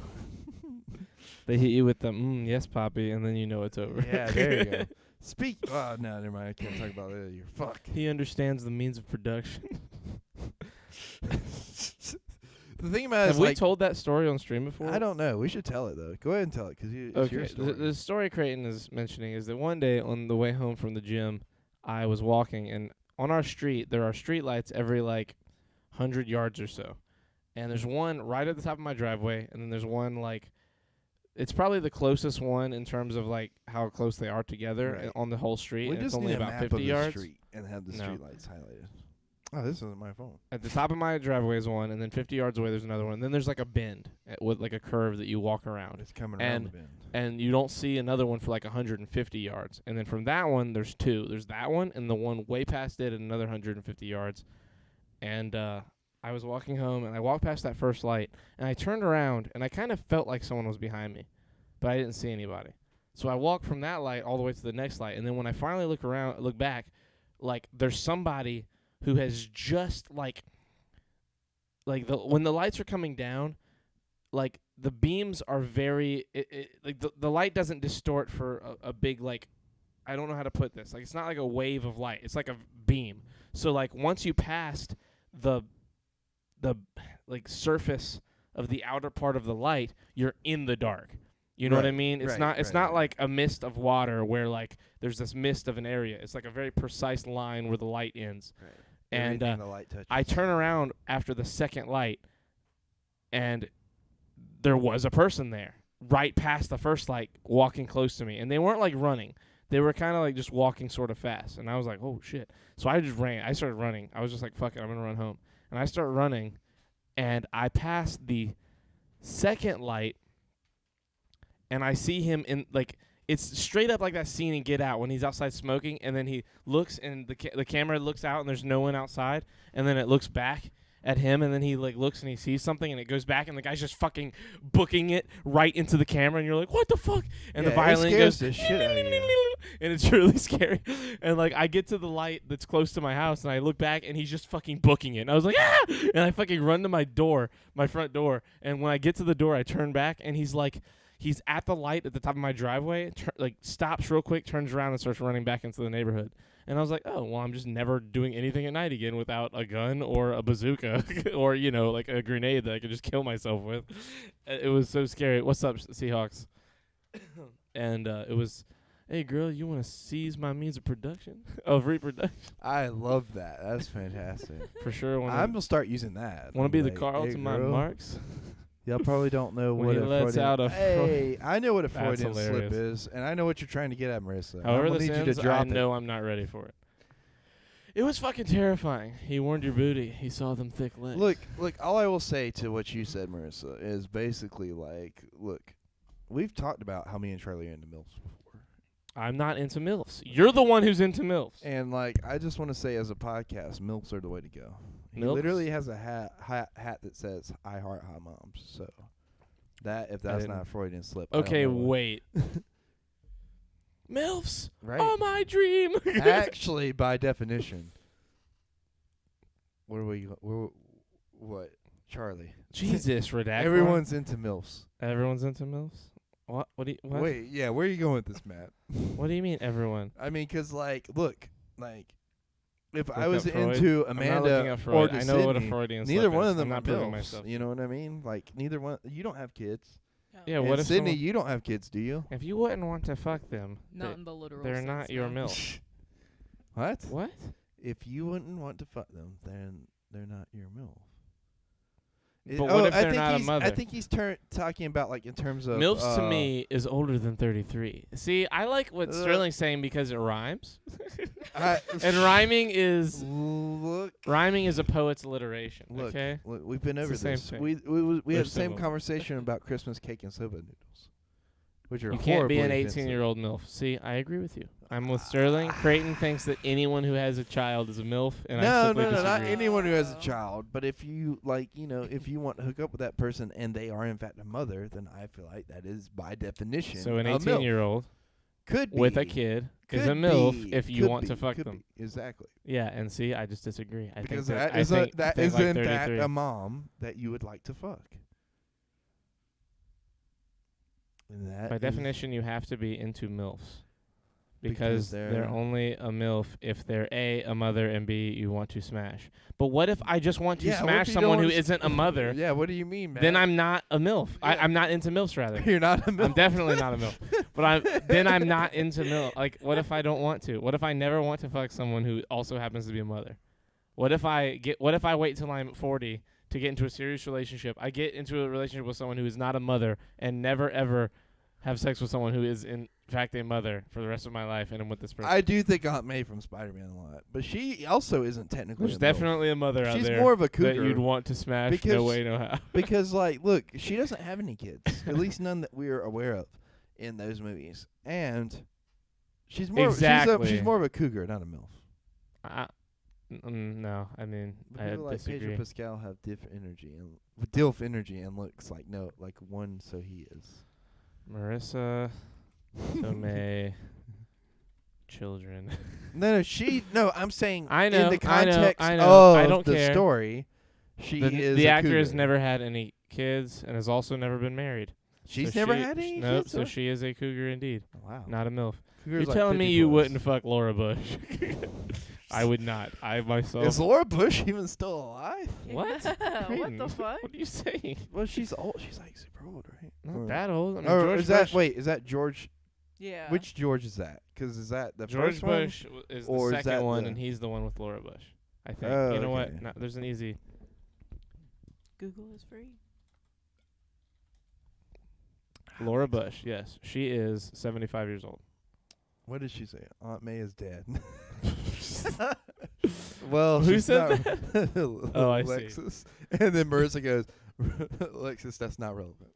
They hit you with the yes, Poppy, and then you know it's over. Yeah, there you go. Oh no, never mind. I can't talk about that. You're fuck. He understands the means of production. The thing about it Have is we like told that story on stream before? I don't know. We should tell it though. Go ahead and tell it because it's your Okay, story. the story Creighton is mentioning is that one day on the way home from the gym, I was walking, and on our street, there are street lights every, 100 yards or so. And there's one right at the top of my driveway, and then there's one, it's probably the closest one in terms of, how close they are together Right. on the whole street. We and it's just only need a about map 50 of yards. the street and have the No. street lights highlighted. Oh, this isn't my phone. At the top of my driveway is one, and then 50 yards away there's another one. And then there's, a bend with, a curve that you walk around. It's coming around the bend. And you don't see another one for 150 yards. And then from that one, there's two. There's that one and the one way past it at another 150 yards. And I was walking home, and I walked past that first light, and I turned around, and I kind of felt like someone was behind me, but I didn't see anybody. So I walked from that light all the way to the next light, and then when I finally look back, there's somebody who has just, when the lights are coming down, the beams are very the light doesn't distort for a big I don't know how to put this. It's not like a wave of light. It's like a beam. So once you passed the surface of the outer part of the light, you're in the dark. You know what I Right, mean? It's right, not right. like a mist of water where there's this mist of an area. It's like a very precise line where the light ends. Right. And Everything the light touches. I turn around after the second light, and there was a person there, right past the first light, walking close to me. And they weren't running. They were kind of just walking sort of fast. And I was like, oh, shit. So I just ran. I started running. I was just like, fuck it, I'm going to run home. And I start running, and I pass the second light, and I see him in, it's straight up like that scene in Get Out when he's outside smoking, and then he looks, and the camera looks out, and there's no one outside, and then it looks back at him, and then he looks and he sees something, and it goes back, and the guy's just fucking booking it right into the camera, and you're like, what the fuck? And the violin goes, the shit out of you. and it's really scary. And I get to the light that's close to my house, and I look back, and he's just fucking booking it. And I was like, ah! And I fucking run to my front door, and when I get to the door, I turn back, and he's at the light at the top of my driveway, stops real quick, turns around, and starts running back into the neighborhood. And I was like, oh, well, I'm just never doing anything at night again without a gun or a bazooka or, a grenade that I could just kill myself with. It was so scary. What's up, Seahawks? And it was, hey, girl, you want to seize my means of production? Of reproduction? I love that. That's fantastic. For sure. I'm gonna start using that. Want to be the Like, Carl hey, to my girl, Marx? Y'all probably don't know When what he a lets Freudian. out a Hey, I know what a That's Freudian slip hilarious. is, and I know what you're trying to get at, Marissa. However I'm gonna this need you ends, to drop I it. know I'm not ready for it. It was fucking terrifying. He warned your booty. He saw them thick legs. Look. All I will say to what you said, Marissa, is basically look, we've talked about how me and Charlie are into MILFs before, I'm not into MILFs. You're the one who's into MILFs. and I just want to say, as a podcast, MILFs are the way to go. He MILFs? literally has a hat that says "I heart hot moms." So that if that's didn't- not a Freudian slip, I don't Okay, know what. wait. MILFs? Right. Oh, my dream. Actually, by definition, what? Charlie. Jesus, redacted. Everyone's into MILFs. Everyone's into MILFs? What? What? Wait, yeah, where are you going with this, Matt? What do you mean, everyone? I mean, 'cause look, if I Look was up Freud. into I'm not looking Amanda up or Freud. to I know what a Sydney, Freudian neither slip one is. of them I'm are not proving MILFs. myself. You know what I mean? Like neither one. You don't have kids. Yeah, And what if Sydney, someone, you don't have kids, do you? if you wouldn't want to fuck them, Not in the literal they're sense, not your no. MILF. What? What? If you wouldn't want to fuck them, then they're not your MILF. But what if I they're think not a he's, mother? I think he's talking about like in terms of MILFs to me is older than 33. See, I like what Sterling's saying because it rhymes. And rhyming is a poet's alliteration. Look, Okay. look, we've been over It's the this. same We They're had the same similar. conversation about Christmas cake and soba noodles, which are You can't be an horribly offensive. 18-year-old MILF. See, I agree with you. I'm with Sterling. Creighton thinks that anyone who has a child is a MILF, and I No, simply no, no, not disagree. anyone who has a child. But if you like, if you want to hook up with that person and they are in fact a mother, then I feel like that is by definition So an a MILF. 18-year-old Could be with a kid is a could MILF be, if you could want to be, fuck could them. be. Exactly. Yeah, and see, I just disagree. I Because think that I is think, that think is like in 33. fact a mom that you would like to fuck. And that By is- definition, you have to be into MILFs. Because Because they're they're- only a MILF if they're A, mother, and B, you want to smash. But what if I just want to Yeah, what smash if you someone don't who wanna isn't a mother? Yeah, what do you mean, man? Then I'm not a MILF. Yeah. I'm not into MILFs, rather. You're not a MILF. I'm definitely not a MILF. But then I'm not into MILF. Like, what if I don't want to? What if I never want to fuck someone who also happens to be a mother? What if I wait till I'm 40 to get into a serious relationship? I get into a relationship with someone who is not a mother and never ever have sex with someone who is in fact a mother for the rest of my life, and I'm with this person. I do think Aunt May from Spider-Man a lot, but she also isn't technically. There's a MILF. definitely a mother out She's there more of a that cougar. you'd want to smash. Because- No way, no how. Because, like, look, she doesn't have any kids, at least none that we're aware of in those movies, and she's more. Exactly. She's more of a cougar, not a MILF. No, I mean, But I people like disagree. Pedro Pascal have DILF energy and looks like one, so he is. Marissa Tomei, children. No, I'm saying I know, in the I know, context I know. of I don't the care. story, she is The a actor has cougar. never had any kids and has also never been married. She's So never she- had any Nope, kids. so she is a cougar indeed, Wow. not a MILF. Cougar's You're like telling 50 me you plus. wouldn't fuck Laura Bush? I would not. I myself. Is Laura Bush even still alive? What? what Creighton, the fuck? What are you saying? Well, she's old. She's like super old, right? Not that old. I mean, Or George is that Bush. is that George? Yeah. Which George is that? 'Cause is that the George first one? Bush is the or is second that one, the- and he's the one with Laura Bush. I think. Oh, You know okay. what? No, there's an easy. Google is free. Laura Bush. Yes, she is 75 years old. What did she say? Aunt May is dead. Well, Who she's said not Oh, I see. Alexis. And then Marissa goes, Alexis, that's not relevant.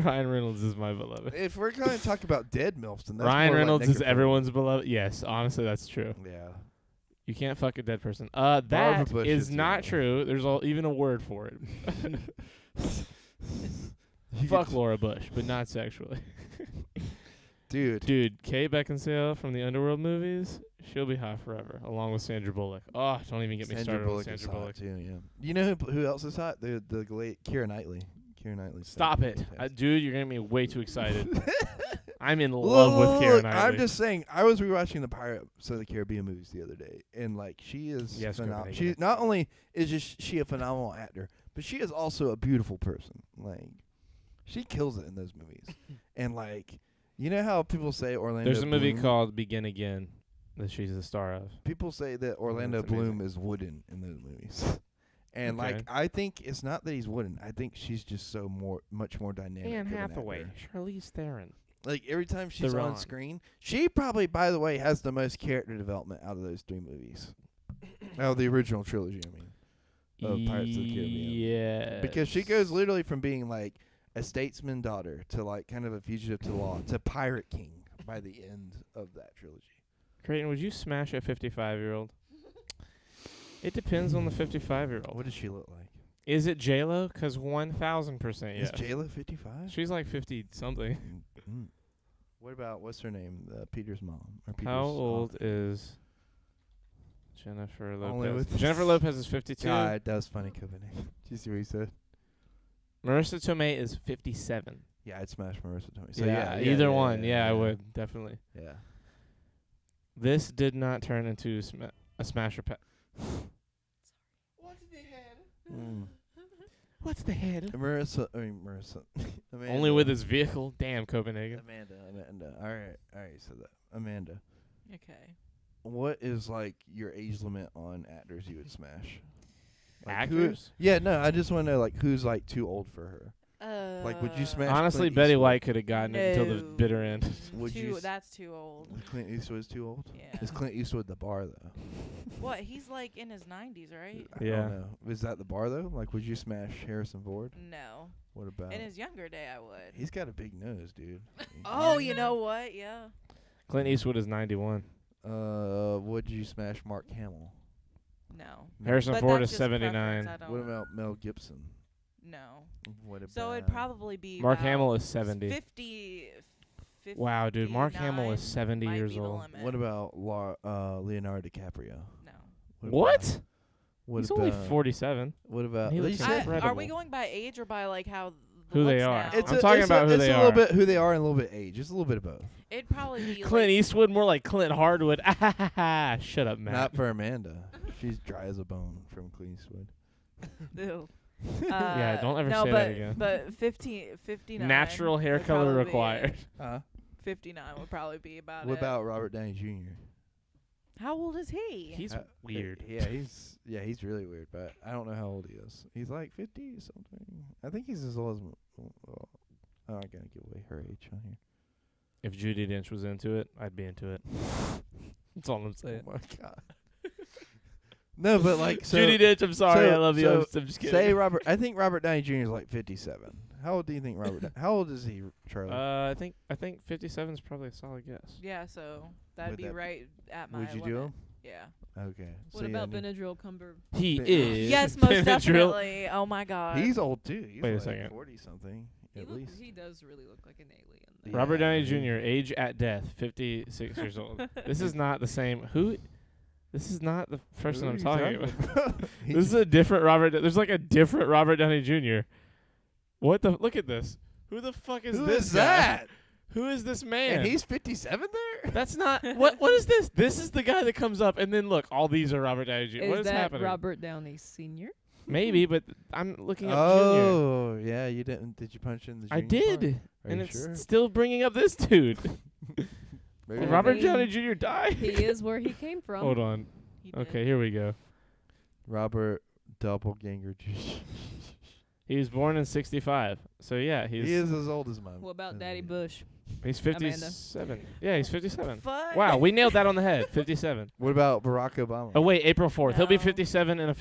Ryan Reynolds is my beloved. If we're going to talk about dead MILFs, then that's Ryan more like Reynolds is necrophilia. everyone's beloved. Yes, honestly, that's true. Yeah. You can't fuck a dead person. That Bush is is not too. true. There's even a word for it. You Fuck could- Laura Bush, but not sexually. Dude. Dude, Kate Beckinsale from the Underworld movies, she'll be hot forever, along with Sandra Bullock. Oh, don't even get me started on is Sandra hot Bullock. too, yeah. You know who else is hot? The Keira Knightley. Keira Knightley. Stop it. Dude, you're getting me way too excited. I'm in love with Keira Look, Knightley. I'm just saying. I was rewatching the Pirates of the Caribbean movies the other day, and like she is Yes, phenomenal. Copenhagen. She not only is she a phenomenal actor, but she is also a beautiful person. Like she kills it in those movies. And like, you know how people say Orlando. There's a movie Bloom? called Begin Again that she's the star of. People say that Orlando That's amazing. Bloom is wooden in those movies. And like, Okay. I think it's not that he's wooden. I think she's just much more dynamic. Anne of an Hathaway, actor. Charlize Theron. Like every time she's Theron. on screen, she probably, by the way, has the most character development out of those three movies. Out of the original trilogy, I mean, of Pirates of the Caribbean. Yeah. Because she goes literally from being like a statesman daughter to like kind of a fugitive to law to pirate king by the end of that trilogy. Creighton, would you smash a 55-year-old? It depends on the 55-year-old. What does she look like? Is it J-Lo? Because 1,000% yes. Is Jayla 55? She's like 50-something. What about, what's her name? Peter's mom. Or Peter's How aunt. old is Jennifer Only Lopez? with- Jennifer Lopez is 52. God, that was funny, Copenhagen. Did you see what he said? Marissa Tomei is 57. Yeah, I'd smash Marissa Tomei. So either one. Yeah, I would, definitely. Yeah. This did not turn into A smasher pet. What's the head? What's the head? Marissa. Amanda. Only with his vehicle. Damn, Copenhagen. Amanda. All right. So that Amanda. Okay. What is like your age limit on actors you would smash? Like Actors? Yeah, no. I just want to know like who's like too old for her. Like, would you smash? Honestly, Clint Betty Eastwood? White could have gotten it until the No. bitter end. Would you s- That's too old. Clint Eastwood's too old. Yeah. Is Clint Eastwood the bar though? What? He's like in his 90s, right? I Yeah. don't know. Is that the bar though? Like, would you smash Harrison Ford? No. What about? In his younger day, I would. He's got a big nose, dude. Oh, you know what? Yeah. Clint Eastwood is 91. Would you smash Mark Hamill? No. Harrison But Ford that's is just preference, 79. I don't What know. about Mel Gibson? No. What about? So it'd probably be Mark about Hamill is 70. 50. Wow, dude. Mark Hamill is 59 70 might years be the old. limit. What about Leonardo DiCaprio? No. What? What He's about, only 47. What about? He looks He's- incredible. Are we going by age or by like how the Who they looks are. now? I'm talking about who it's they a little are. bit who they are and a little bit age. It's a little bit of both. It'd probably be Clint like, Eastwood, more like Clint Hardwood. Shut up, Matt. Not for Amanda. She's dry as a bone from Clint Eastwood. Ew. Yeah, don't ever no, say but, that again. But 59. Natural hair would color probably be required. Huh? 59 would probably be about What it. about Robert Downey Jr.? How old is he? He's weird. Yeah, he's really weird, but I don't know how old he is. He's like 50 or something. I think he's as old as. Well, I'm not gonna give away her age on here. If Judi Dench was into it, I'd be into it. That's all I'm saying. Oh my god. No, but like so. Judi Dench, I'm sorry, so- I love you. so I'm just kidding. Say Robert. I think Robert Downey Jr. is like 57. How old do you think Robert? How old is he, Charlie? I think 57 is probably a solid guess. Yeah, so that'd Would be that- right at my would you limit. do him? Yeah. Okay. What about Benadryl Cumber? He Ben- is. Yes, most Benadryl. definitely. Oh my god. He's old too. He's Wait a like second. 40 something He, at look, least. he does really look like an alien. Yeah. Robert Downey he- Jr. Age at death, 56 years old. This is not the same. Who? This is not the person Who I'm are talking you about. about? This is a different Robert. There's like a different Robert Downey Jr. What the? Look at this. Who the fuck is Who this is guy? that? Who is this man? And he's 57 there. That's not. What is this? This is the guy that comes up, and then look, all these are Robert Downey Jr. Is What is that happening? Robert Downey Sr.? Maybe, but I'm looking up Oh, yeah. You didn't? Did you punch in the? Junior. I junior did, part? Are and you it's sure? still bringing up this dude. Maybe Did Robert mean, Downey Jr. die? He is where he came from. Hold on. He did. Okay, here we go. Robert Doppelganger Jr. He was born in 65. So yeah, He is as old as mine. What about Daddy Bush? he's 57. Yeah, he's 57. Fuck. Wow, we nailed that on the head. 57. What about Barack Obama? Oh wait, April 4th. He'll be No. 57 in a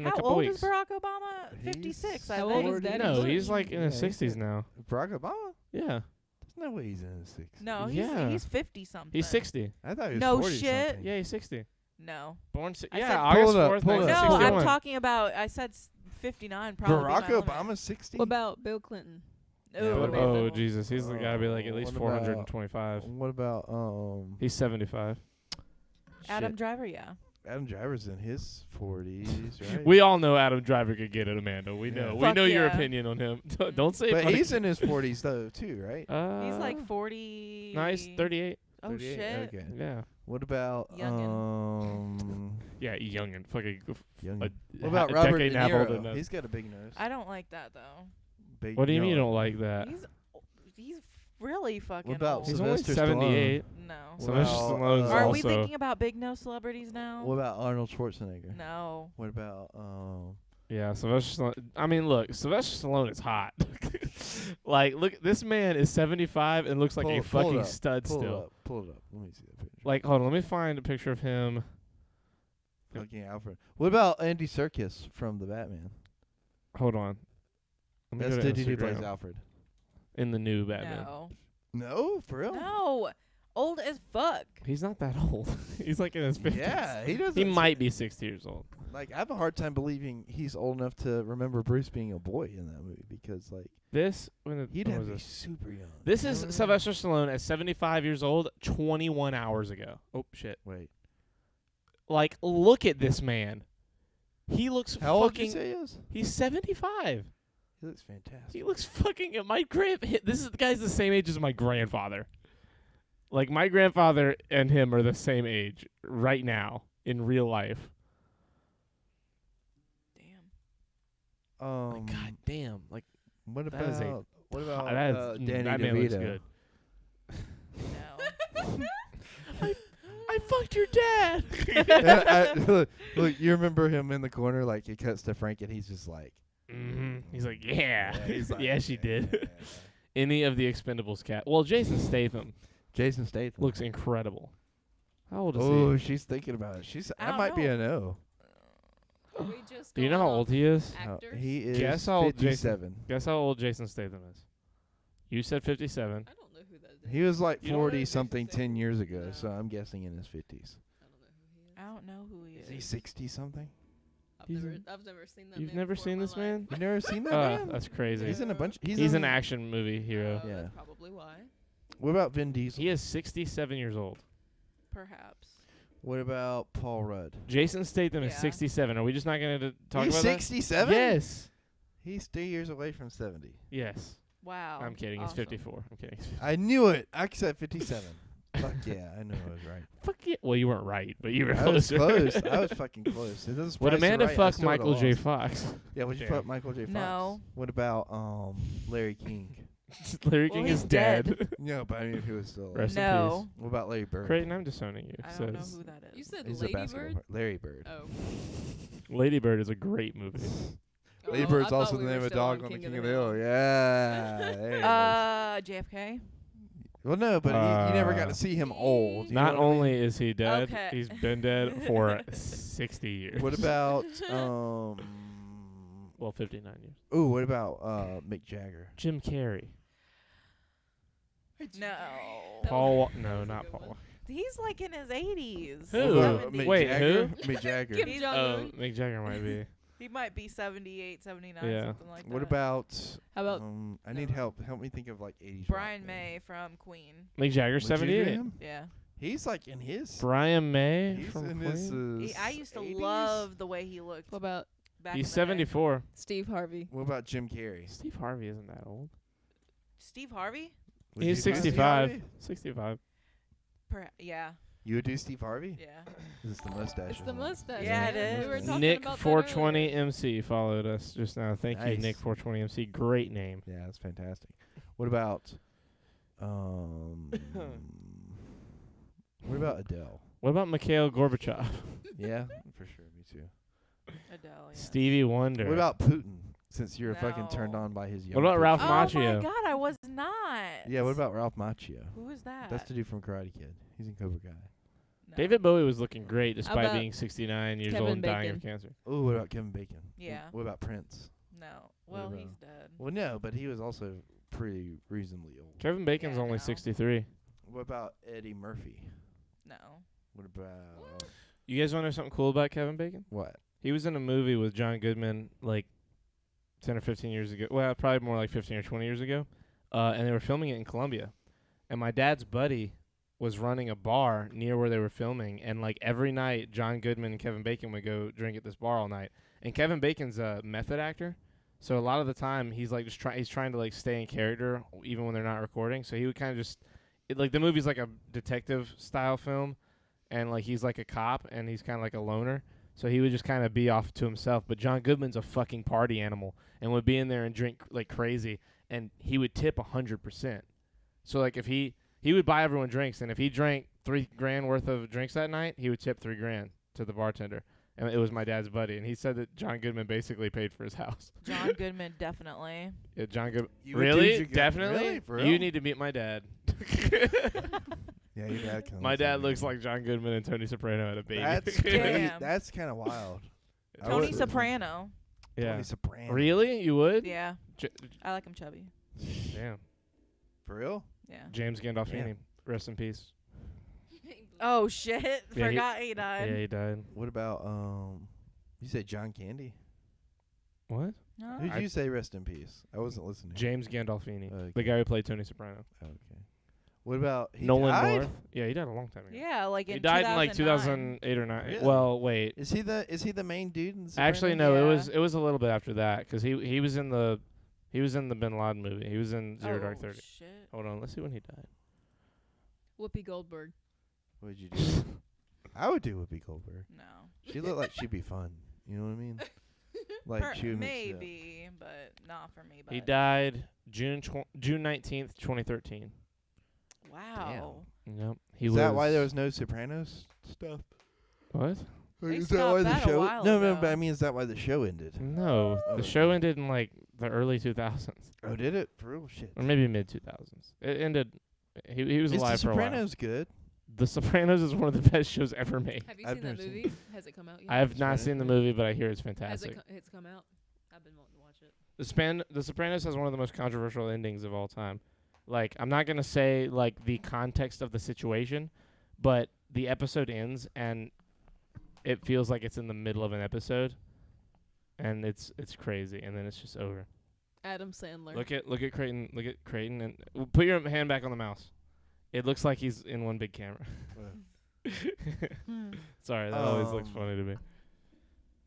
How couple old weeks. is Barack Obama? 56, I How think. old is Daddy No, Bush? he's like in his Yeah, he's 60s now. Barack Obama? Yeah, There's no way he's in his 60s. No, Yeah. he's 50 something. he's 60. I thought he was No 40 shit. something. Yeah, he's 60. No. Born I yeah, said- August Pull it up, 4th, pull it up. No, 1961. I'm talking about. I said 59. Probably Barack my limit. Obama's 60? What about Bill Clinton? Yeah, Ooh, what about- Oh Jesus, he's the guy to be like at least What about- 425. What about He's 75. Adam shit. Driver, yeah. Adam Driver's in his 40s, right? We all know Adam Driver could get it, Amanda. We Yeah. know. We Fuck know your yeah. opinion on him. Don't say. But fuck- he's in his 40s though too, right? He's like 40. nice 38. Oh 38? shit. Okay. Yeah. What about Yeah, youngin. Fucking. Young. A What about a Robert decade De and a half older than Niro? us. He's got a big nose. I don't like that though. Big, What do you mean you know, don't like that? He's really fucking about old. He's Sylvester only 78. No. Sylvester Well, Stallone's Are also. we thinking about big nose celebrities now? What about Arnold Schwarzenegger? No. What about Yeah, Sylvester Stallone. I mean, look, Sylvester Stallone is hot. Like, look, this man is 75 and looks like Pull a it- pull it fucking up, stud pull still. it up. Pull it up. Let me see that picture. Like, hold on, let me find a picture of him. Fucking Alfred. What about Andy Serkis from the Batman? Hold on. Let me That's go the to dude who plays Instagram. Alfred. In the new Batman. No. No, for real? No. Old as fuck. He's not that old. He's like in his 50s. Yeah, he doesn't. He might be 60 years old. Like, I have a hard time believing he's old enough to remember Bruce being a boy in that movie because, like, This, he'd what have was to be this? super young. This You know is what I mean? Sylvester Stallone at 75 years old, 21 hours ago. Oh, shit. Wait, Like, look at this man. He looks how old did you fucking... say he is? He's 75. He looks fantastic. He looks fucking... This is the guy's the same age as my grandfather. Like, my grandfather and him are the same age right now. in real life. Damn. Like, God damn. Like, What that is about Danny that man looks DeVito? good. No. I fucked your dad. Look, you remember him in the corner? Like he cuts to Frank, and he's just like, He's like, yeah. he's like, yeah, she yeah, did. yeah, yeah. Any of the Expendables cat. Well, Jason Statham Jason Statham looks incredible. How old is Oh, he? she's thinking about it. I That don't might be know. a no. Are we just Do you know going how old off he is? Actors? He is Guess how old Jason- 57. Guess how old Jason Statham is. You said 57. I don't know who that is. He was like You don't know 40 Jason something Statham? 10 years ago, No. so I'm guessing in his 50s. I don't know who he I don't know who he is. Is he 60 something? I've He's never, in- I've never seen that. You've man never before in seen my this life. man? You've never seen that man? That's crazy. He's in a bunch. He's in an action movie hero. Yeah. That's probably why. What about Vin Diesel? He is 67 years old. Perhaps. What about Paul Rudd? Jason Statham is Yeah. 67. Are we just not going to talk He's about 67? that? Yes. He's 3 years away from 70. Yes. Wow. I'm kidding. He's Awesome. 54. I'm kidding. I knew it. I said 57. Fuck yeah, I knew I was right. Fuck yeah. Well, you weren't right, but you were I was close. close. I was fucking close. It doesn't Would surprise Amanda right, I fuck still would've Michael J. lost. Fox? Yeah, would you Damn. fuck Michael J. Fox? No. What about Larry King? Larry Well, King he's is dead. No, but I mean, who was still alive? Rest in No. peace. What about Larry Bird? Creighton, I'm disowning you. I don't know Says who that is. You said He's a Lady basketball Bird? player. Larry Bird. Oh. Lady Bird is a great movie. Lady Oh, Bird's I also thought the we name were of a still dog on the King of the Hill. Hill. Yeah. there it is. JFK. Well, no, but you never got to see him old. you know Not what I mean? only is he dead, Okay. he's been dead for 60 years. What about Well, 59 years. Ooh, what about Mick Jagger? Jim Carrey. No. Paul. that No, was a not good Paul. one. He's like in his 80s. Who? What about 70s. Mick Wait, Jagger? who? Mick Jagger. Kim He's- Jong-un. Mick Jagger might be. He might be 78, 79, Yeah. something like that. What about How about I need Never help. Help me think of like 80s. Brian rock May from Queen? Mick Jagger's bands. Would you do 78. him? Yeah. He's like in his. Brian May He's from in Queen. his. I used to 80s? love the way he looked what about back He's in the day. 74. Steve Harvey? What about Jim Carrey? Steve Harvey isn't that old. Steve Harvey? Would He's you do Steve 65. Harvey? 65. Yeah. You would do Steve Harvey? Yeah. It's the mustache. It's or the something. mustache. Yeah, it man. We is. were talking Nick about that 420 earlier. MC followed us just now. Thank you, Nice. Nick 420 MC. Great name. Yeah, that's fantastic. What about what about Adele? What about Mikhail Gorbachev? Yeah, for sure. Me too. Adele, yeah. Stevie Wonder. What about Putin? Since you're fucking turned No. on by his young. What about pictures. Ralph Oh my Macchio? God, I was not. Yeah, what about Ralph Macchio? Who is that? That's the dude from Karate Kid. He's in Cobra Kai. No. David Bowie was looking great despite about being 69 years Kevin old and dying of Bacon? cancer. Oh, what about Kevin Bacon? Yeah. What about Prince? No. Well, about- he's dead. Well, no, but he was also pretty reasonably old. Kevin Bacon's Yeah, only no. 63. What about Eddie Murphy? No. What about You guys want to know something cool about Kevin Bacon? what? He was in a movie with John Goodman like 10 or 15 years ago. Well, probably more like 15 or 20 years ago. And they were filming it in Colombia. And my dad's buddy was running a bar near where they were filming. And like every night, John Goodman and Kevin Bacon would go drink at this bar all night. And Kevin Bacon's a method actor. So a lot of the time, he's like just he's trying to like stay in character even when they're not recording. So he would kind of just like the movie's like a detective style film, and like he's like a cop and he's kind of like a loner. So he would just kind of be off to himself. But John Goodman's a fucking party animal and would be in there and drink like crazy. And he would tip 100%. So like if he would buy everyone drinks, and if he drank $3,000 worth of drinks that night, he would tip $3,000 to the bartender. And it was my dad's buddy, and he said that John Goodman basically paid for his house. John Goodman, definitely. Yeah, John Goodman. You would Really? do John- Definitely? Really? For You real? need to meet my dad. Yeah, your dad kinda My looks dad like looks me. like John Goodman and Tony Soprano at a baby. That's Damn. That's kind of wild. I Tony would- Soprano. Yeah. Tony Soprano. Really? You would? Yeah. J- I like him chubby. Damn. For real? Yeah. James Gandolfini. Yeah. Rest in peace. Oh, shit. Yeah, Forgot he died. Yeah, he died. What about you said John Candy? What? No? Who'd you say rest in peace? I wasn't listening. James Gandolfini. Okay. The guy who played Tony Soprano. Okay. What about he Nolan died? North. Yeah, he died a long time ago. Yeah, like in He died in like 2009. 2008 or 9. Really? Well, wait. Is he the main dude in the Actually, Sopranos? no. Yeah. It was a little bit after that because he was in the Bin Laden movie. He was in Zero Dark 30. Shit. Hold on, let's see when he died. Whoopi Goldberg. What'd you do? I would do Whoopi Goldberg. No. She looked like she'd be fun. You know what I mean? Like she would mix it up. Maybe, but not for me. But He died June 19th, 2013. Wow. Yep. Is that why there was no Sopranos stuff? What? They Is that why stopped the that a show? while No, ago. but I mean, is that why the show ended? No, Oh. the show ended in like the early 2000s, Oh, did it? For real shit. or maybe mid 2000s. It ended. He was Is alive The for a while. Sopranos good? The Sopranos is one of the best shows ever made. Have you I've seen that never seen movie? Has it come out yet? I have not Sopranos seen the movie? movie, but I hear it's Has fantastic. it's come out? I've been wanting to watch it. The Sopranos has one of the most controversial endings of all time. Like, I'm not gonna say like the context of the situation, but the episode ends and it feels like it's in the middle of an episode, and it's crazy, and then it's just over. Adam Sandler. Look at Creighton. Look at Creighton, and put your hand back on the mouse. It looks like he's in one big camera. Sorry, that always looks funny to me.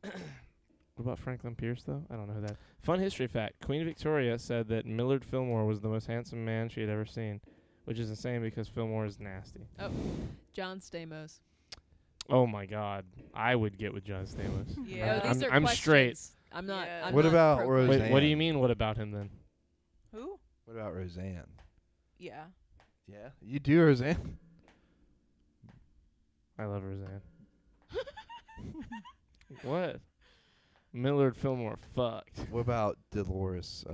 What about Franklin Pierce, though? I don't know who that. Fun history fact: Queen Victoria said that Millard Fillmore was the most handsome man she had ever seen, which is insane because Fillmore is nasty. John Stamos. Oh my God, I would get with John Stamos. Yeah. Oh, these are I'm straight. questions. I'm not. Yeah. I'm What not about proclaiming. Roseanne? Wait, what do you mean? What about him then? Who? What about Roseanne? Yeah. Yeah, you do Roseanne. I love Roseanne. What? Millard Fillmore fucked. What about Dolores?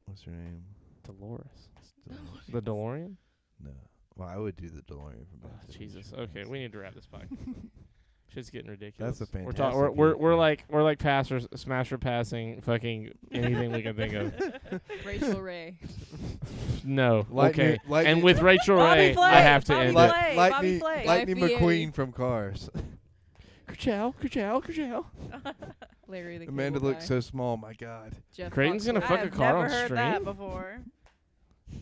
What's her name? Dolores. Dolores. The DeLorean? No. Well, I would do the DeLorean from Oh, Back to the Jesus. Future. Okay, we need to wrap this podcast. Shit's getting ridiculous. That's a We're fantastic we're vehicle. like passers, smasher passing, fucking anything we can think of. Rachel Ray. No. Lightning- Okay. Lightning- And with Rachel Bobby Ray, Flay, I have to Bobby end Flay. it. Bobby Lightning, Flay. Lightning Guy Fieri. McQueen from Cars. Ka-chow. Larry the Amanda Cable looks Guy. so small. My God. Jeff Creighton's gonna Foxworthy. fuck a I've car never on heard stream? that before.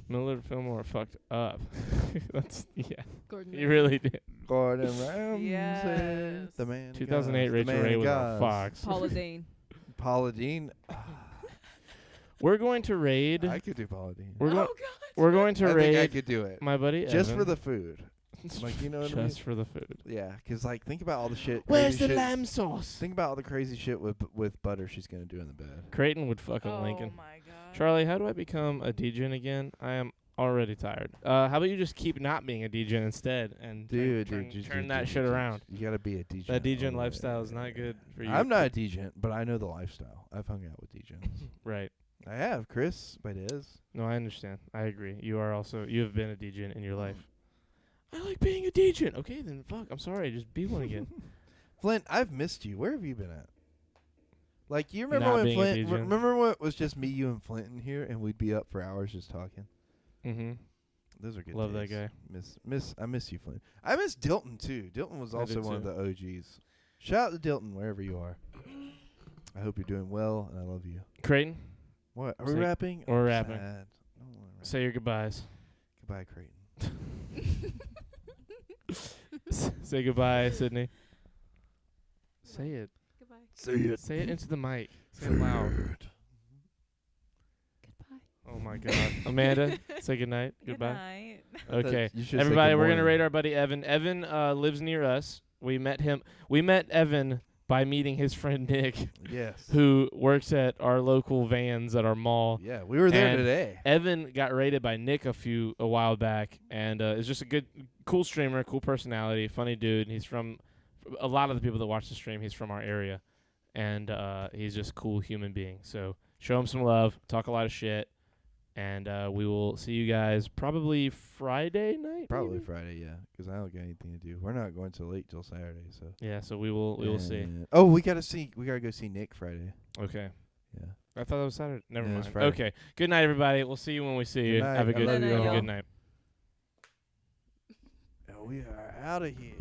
Millard Fillmore fucked up. That's Gordon he really did. Gordon Ramsay. Yes. The man. 2008 goes, the Rachel man Ray was on goes. Fox. Paula Deen. Paula Deen. We're going to raid. I could do Paula Deen. We're Oh going. God. We're going to I think I raid could do it. my buddy Just for Evan. the food. Like, you know what I mean? Just for the food. Yeah, 'cause like think about all the shit. Where's crazy the shit- lamb sauce? Think about all the crazy shit with butter she's gonna do in the bed. Creighton would fucking Oh Lincoln. my God. Charlie, how do I become a DJ again? I am already tired. How about you just keep not being a DJ instead and turn that shit around? You gotta be a DJ. That DJ lifestyle is not good for you. I'm not a DJ, but I know the lifestyle. I've hung out with DJs. Right. I have, Chris, by Dez. No, I understand. I agree. You have been a DJ in your life. I like being a DJ. Okay, then fuck. I'm sorry. Just be one again. Flint, I've missed you. Where have you been at? Like, you remember Not when being a Flint? DJ. Remember when it was just me, you, and Flint in here, and we'd be up for hours just talking. Mm-hmm. Those are good. Love that days. guy. I miss you, Flint. I miss Dilton too. Dilton was I also did one of too. the OGs. Shout out to Dilton wherever you are. I hope you're doing well, and I love you. Creighton, What are we Say- wrapping? we're I'm wrapping. sad. I don't wanna wrap. say your goodbyes. Goodbye, Creighton. Say goodbye, Sydney. Say it. Goodbye. See you. Say it into the mic. Say it loud. Goodbye. Oh my God. Amanda, say goodnight. Good Goodbye. night. Okay. You should say Everybody, good we're gonna morning. rate our buddy Evan. Evan lives near us. We met him. We met Evan by meeting his friend Nick, Yes. who works at our local vans at our mall. Yeah, we were there And today. Evan got rated by Nick a while back, and is just a cool streamer, cool personality, funny dude. He's from a lot of the people that watch the stream. He's from our area, and he's just a cool human being. So show him some love, talk a lot of shit, and we will see you guys probably Friday night. Probably maybe? Friday, yeah, 'cause I don't got anything to do. We're not going till late till Saturday, so. Yeah. So we will see. And- Oh, we gotta go see Nick Friday. Okay. Yeah. I thought that was Saturday. Never Yeah, it's mind. Friday. Okay. Good night, everybody. We'll see you when we see you. Good night. Have a I good, love you have a all. good night. And we are out of here.